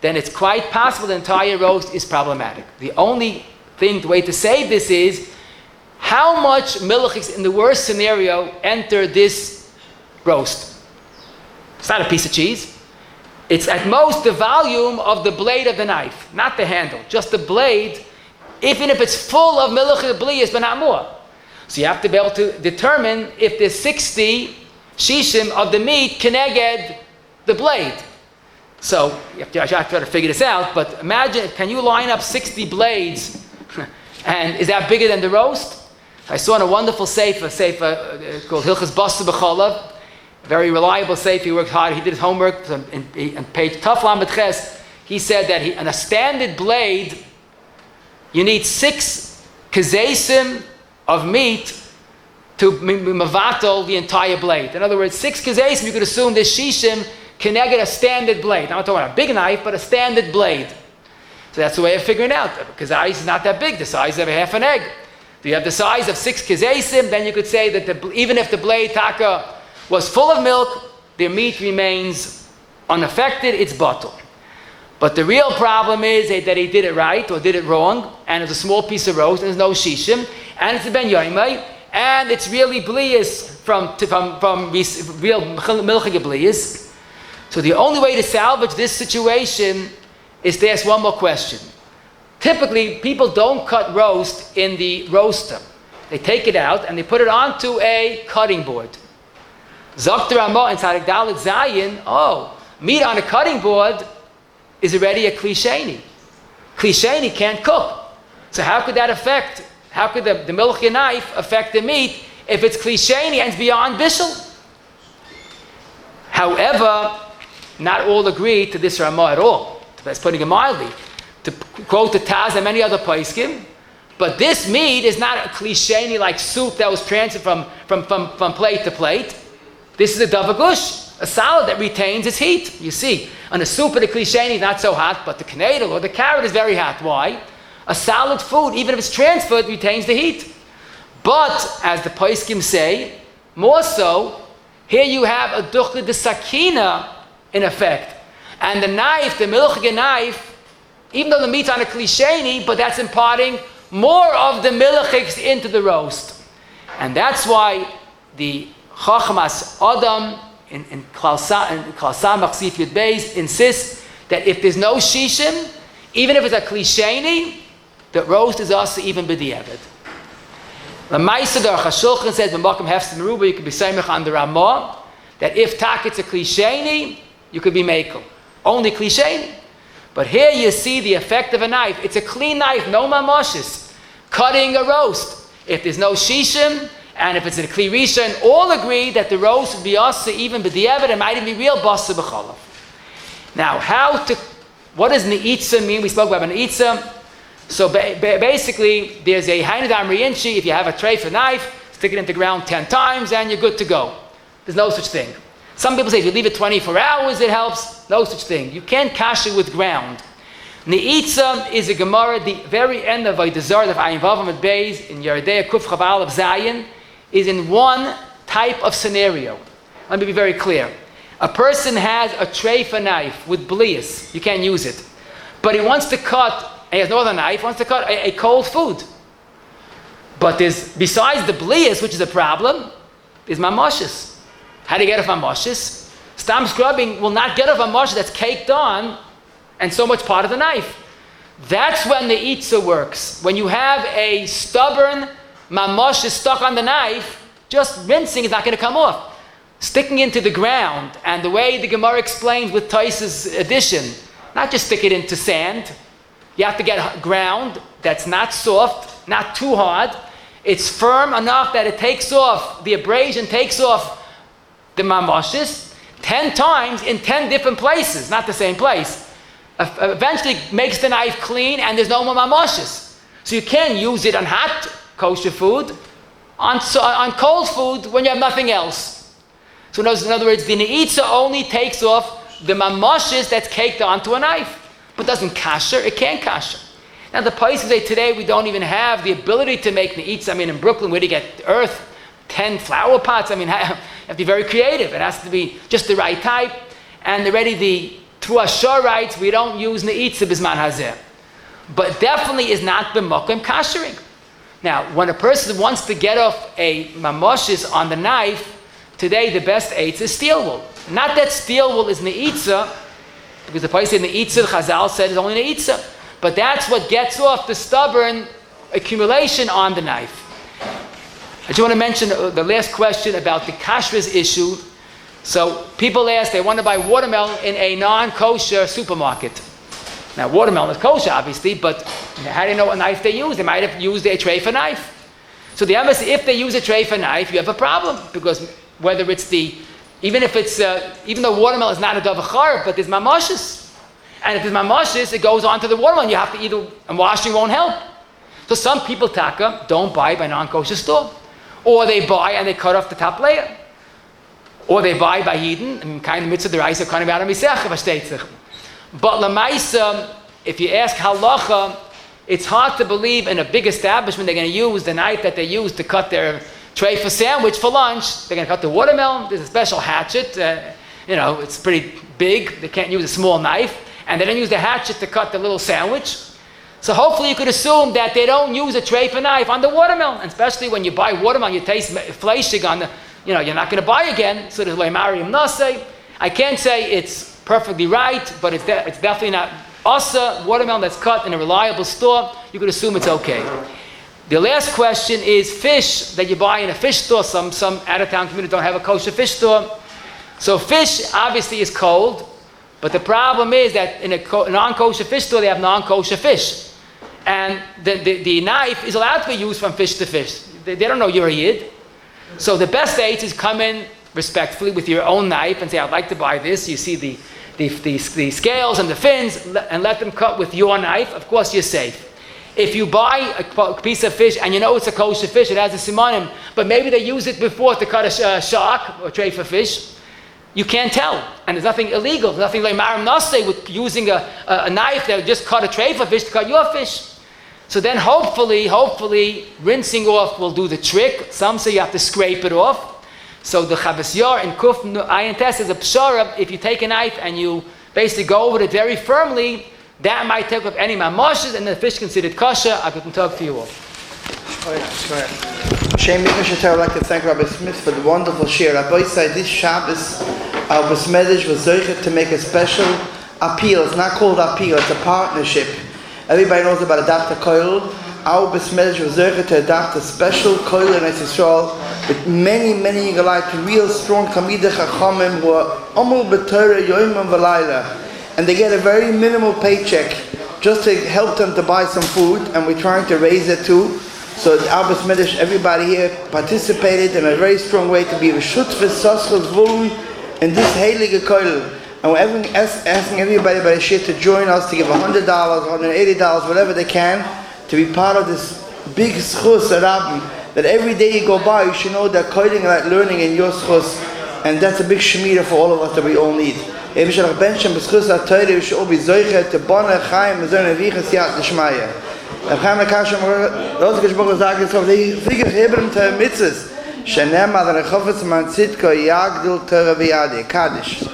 then it's quite possible the entire roast is problematic. The only way to save this is how much milchigs in the worst scenario enter this roast. It's not a piece of cheese. It's at most the volume of the blade of the knife, not the handle, just the blade, even if it's full of milchig blias, but not more. So you have to be able to determine if there's 60 shishim of the meat keneged the blade. So you have to try to figure this out, but imagine, can you line up 60 blades, and is that bigger than the roast? I saw in a wonderful sefer called Hilchos Kashrus, very reliable, safe, he worked hard, he did his homework, so in page Taf Lamed Ches, he said that on a standard blade, you need 6 kazesim of meat to mavatal the entire blade. In other words, 6 kazesim, you could assume this shishim can get a standard blade. I'm not talking about a big knife, but a standard blade. So that's the way of figuring out. Because the ice is not that big, the size of a half an egg. If you have the size of 6 kazesim, then you could say that even if the blade taka was full of milk, the meat remains unaffected, it's bottle. But the real problem is that he did it right or did it wrong, and it's a small piece of roast, and there's no shishim, and it's a ben yoimai, and it's really blias from real milchig blias. So the only way to salvage this situation is to ask one more question. Typically, people don't cut roast in the roaster. They take it out and they put it onto a cutting board. Zokter Ramah and Tzadik Dalet Zayin, meat on a cutting board is already a klisheni. Klisheni can't cook. So how could that affect, how could the milchig knife affect the meat if it's klisheni and it's beyond bishul? However, not all agree to this Ramah at all. That's putting it mildly. To quote the Taz and many other poskim, but this meat is not a klisheni like soup that was transferred from plate to plate. This is a davagush, a salad that retains its heat. You see, on a soup of the klisheni is not so hot, but the knedel or the carrot is very hot. Why? A solid food, even if it's transferred, retains the heat. But, as the poskim say, more so, here you have a duchka dessakina in effect. And the knife, the milchig knife, even though the meat's on a klisheni, but that's imparting more of the milchigs into the roast. And that's why the Chachmas Adam in Klal Samach Sif Yud Beis insists that if there's no shishim, even if it's a klisheni, the roast is also even b'diavad. The Ma'aser Aruch HaShulchan says, "B'makom hefsed meruba," you could be samech on the Ramah, that if tak it's a klisheni, you could be mekel. Only klisheni. But here you see the effect of a knife. It's a clean knife, no mamoshes. Cutting a roast. If there's no shishim, and if it's a kli rishon, all agree that the roast would be also even b'diavad, it might even be real basa b'chalav. Now, what does ne'itza mean? We spoke about ne'itza. So basically, there's a hainadam riinchi. If you have a tray for knife, stick it into the ground 10 times, and you're good to go. There's no such thing. Some people say if you leave it 24 hours, it helps. No such thing. You can't kash it with ground. Ne'itza is a Gemara, the very end of Vaydazar, of Ayin Vav Amud Beis, in Yerdei Kuf Chaval of Zayin, is in one type of scenario. Let me be very clear. A person has a tray for knife with blias. You can't use it. But he wants to cut, and he has no other knife, wants to cut a cold food. But besides the blias, which is a problem, there's mamoshes. How do you get off mamoshes? Stam scrubbing will not get off a mamoshes that's caked on and so much part of the knife. That's when the itza works. When you have a stubborn mamoshes stuck on the knife, just rinsing is not going to come off. Sticking into the ground, and the way the Gemara explains with Tais's addition, not just stick it into sand. You have to get ground that's not soft, not too hard. It's firm enough that it takes off, the abrasion takes off the mamoshes 10 times in 10 different places, not the same place. Eventually makes the knife clean and there's no more mamoshes. So you can use it on hot kosher food, on cold food when you have nothing else. So in other words, the ne'itza only takes off the mamoshes that's caked onto a knife, but doesn't kasher, it can't kasher. Now the places say today we don't even have the ability to make ne'itza. I mean in Brooklyn, where do you get earth? 10 flower pots. I mean, you have to be very creative. It has to be just the right type. And through our shor rights, we don't use ne'itza bisman hazeh. But definitely is not b'mokem kashering. Now, when a person wants to get off a mamoshes on the knife, today the best eitz is steelwool. Not that steelwool is ne'itza, because the place in ne'itza, Chazal said is only ne'itza. But that's what gets off the stubborn accumulation on the knife. I just want to mention the last question about the kashrus issue. So people ask, they want to buy watermelon in a non-kosher supermarket. Now watermelon is kosher obviously, but how do you know what knife they use? They might have used a tray for knife. So the embassy, if they use a tray for knife, you have a problem, because whether it's the Even if it's, even though watermelon is not a davachar, but there's mamashis. And if there's mamashis, it goes onto the watermelon. You have to eat it, and washing won't help. So some people, taka, don't buy by non-kosher store. Or they buy and they cut off the top layer. Or they buy by Yidden, and kind of mitzvah deraisa, kind of out of misach, versteht sich. But lamaisa, if you ask halacha, it's hard to believe in a big establishment they're going to use the knife that they use to cut their tray for sandwich for lunch. They're going to cut the watermelon. There's a special hatchet. It's pretty big. They can't use a small knife. And they don't use the hatchet to cut the little sandwich. So hopefully you could assume that they don't use a tray for knife on the watermelon. And especially when you buy watermelon, you taste fleishig on the, you're not going to buy again. So there's leimarium nase. I can't say it's perfectly right, but it's definitely not asa watermelon that's cut in a reliable store. You could assume it's okay. The last question is fish that you buy in a fish store. Some out-of-town communities don't have a kosher fish store. So fish obviously is cold, but the problem is that in a non-kosher fish store, they have non-kosher fish. And the knife is allowed to be used from fish to fish. They don't know you're a Yid. So the best dates is come in respectfully with your own knife and say, I'd like to buy this. You see the scales and the fins, and let them cut with your knife. Of course, you're safe. If you buy a piece of fish and you know it's a kosher fish, it has a simanim, but maybe they use it before to cut a shark or tray for fish, you can't tell. And there's nothing illegal. There's nothing like maram nase with using a knife that just cut a tray for fish to cut your fish. So then hopefully, rinsing off will do the trick. Some say you have to scrape it off. So the Chavas Yair in Kuf Ayin Tes is a pshara. If you take a knife and you basically go over it very firmly, that might take up any mamoshes, and the fish considered kosher. I couldn't talk to you all. Shem Mikdash, I would like to thank Rabbi Smith for the wonderful share. Rabbi said this Shabbos, our Besmedish was zeichet to make a special appeal. It's not called appeal, it's a partnership. Everybody knows about Adapt a Koil. Our Besmedish was zeichet to adopt a special Koil in Israel with many real strong Talmidei Chachamim who are Amul B'Torah Yoimim V'Layla. And they get a very minimal paycheck just to help them to buy some food, and we're trying to raise it too. So Abbas Medish, everybody here participated in a very strong way to be Reshut V'Soschel Zvul in this heilige koil. And we're asking everybody by the shir to join us to give $100, $180, whatever they can, to be part of this big schus Rabbi, that every day you go by, you should know that koiling like learning in your schus, and that's a big shemira for all of us that we all need. We should all be zoichet to bonne chaim and zoine viches yat l'shmaya. Chaim l'kashem roze geshbog l'zag yitzov l'figir hebrim te mitzvahs shenem ad rechofetz man tzidko yagdil tera v'yadi. Kaddish.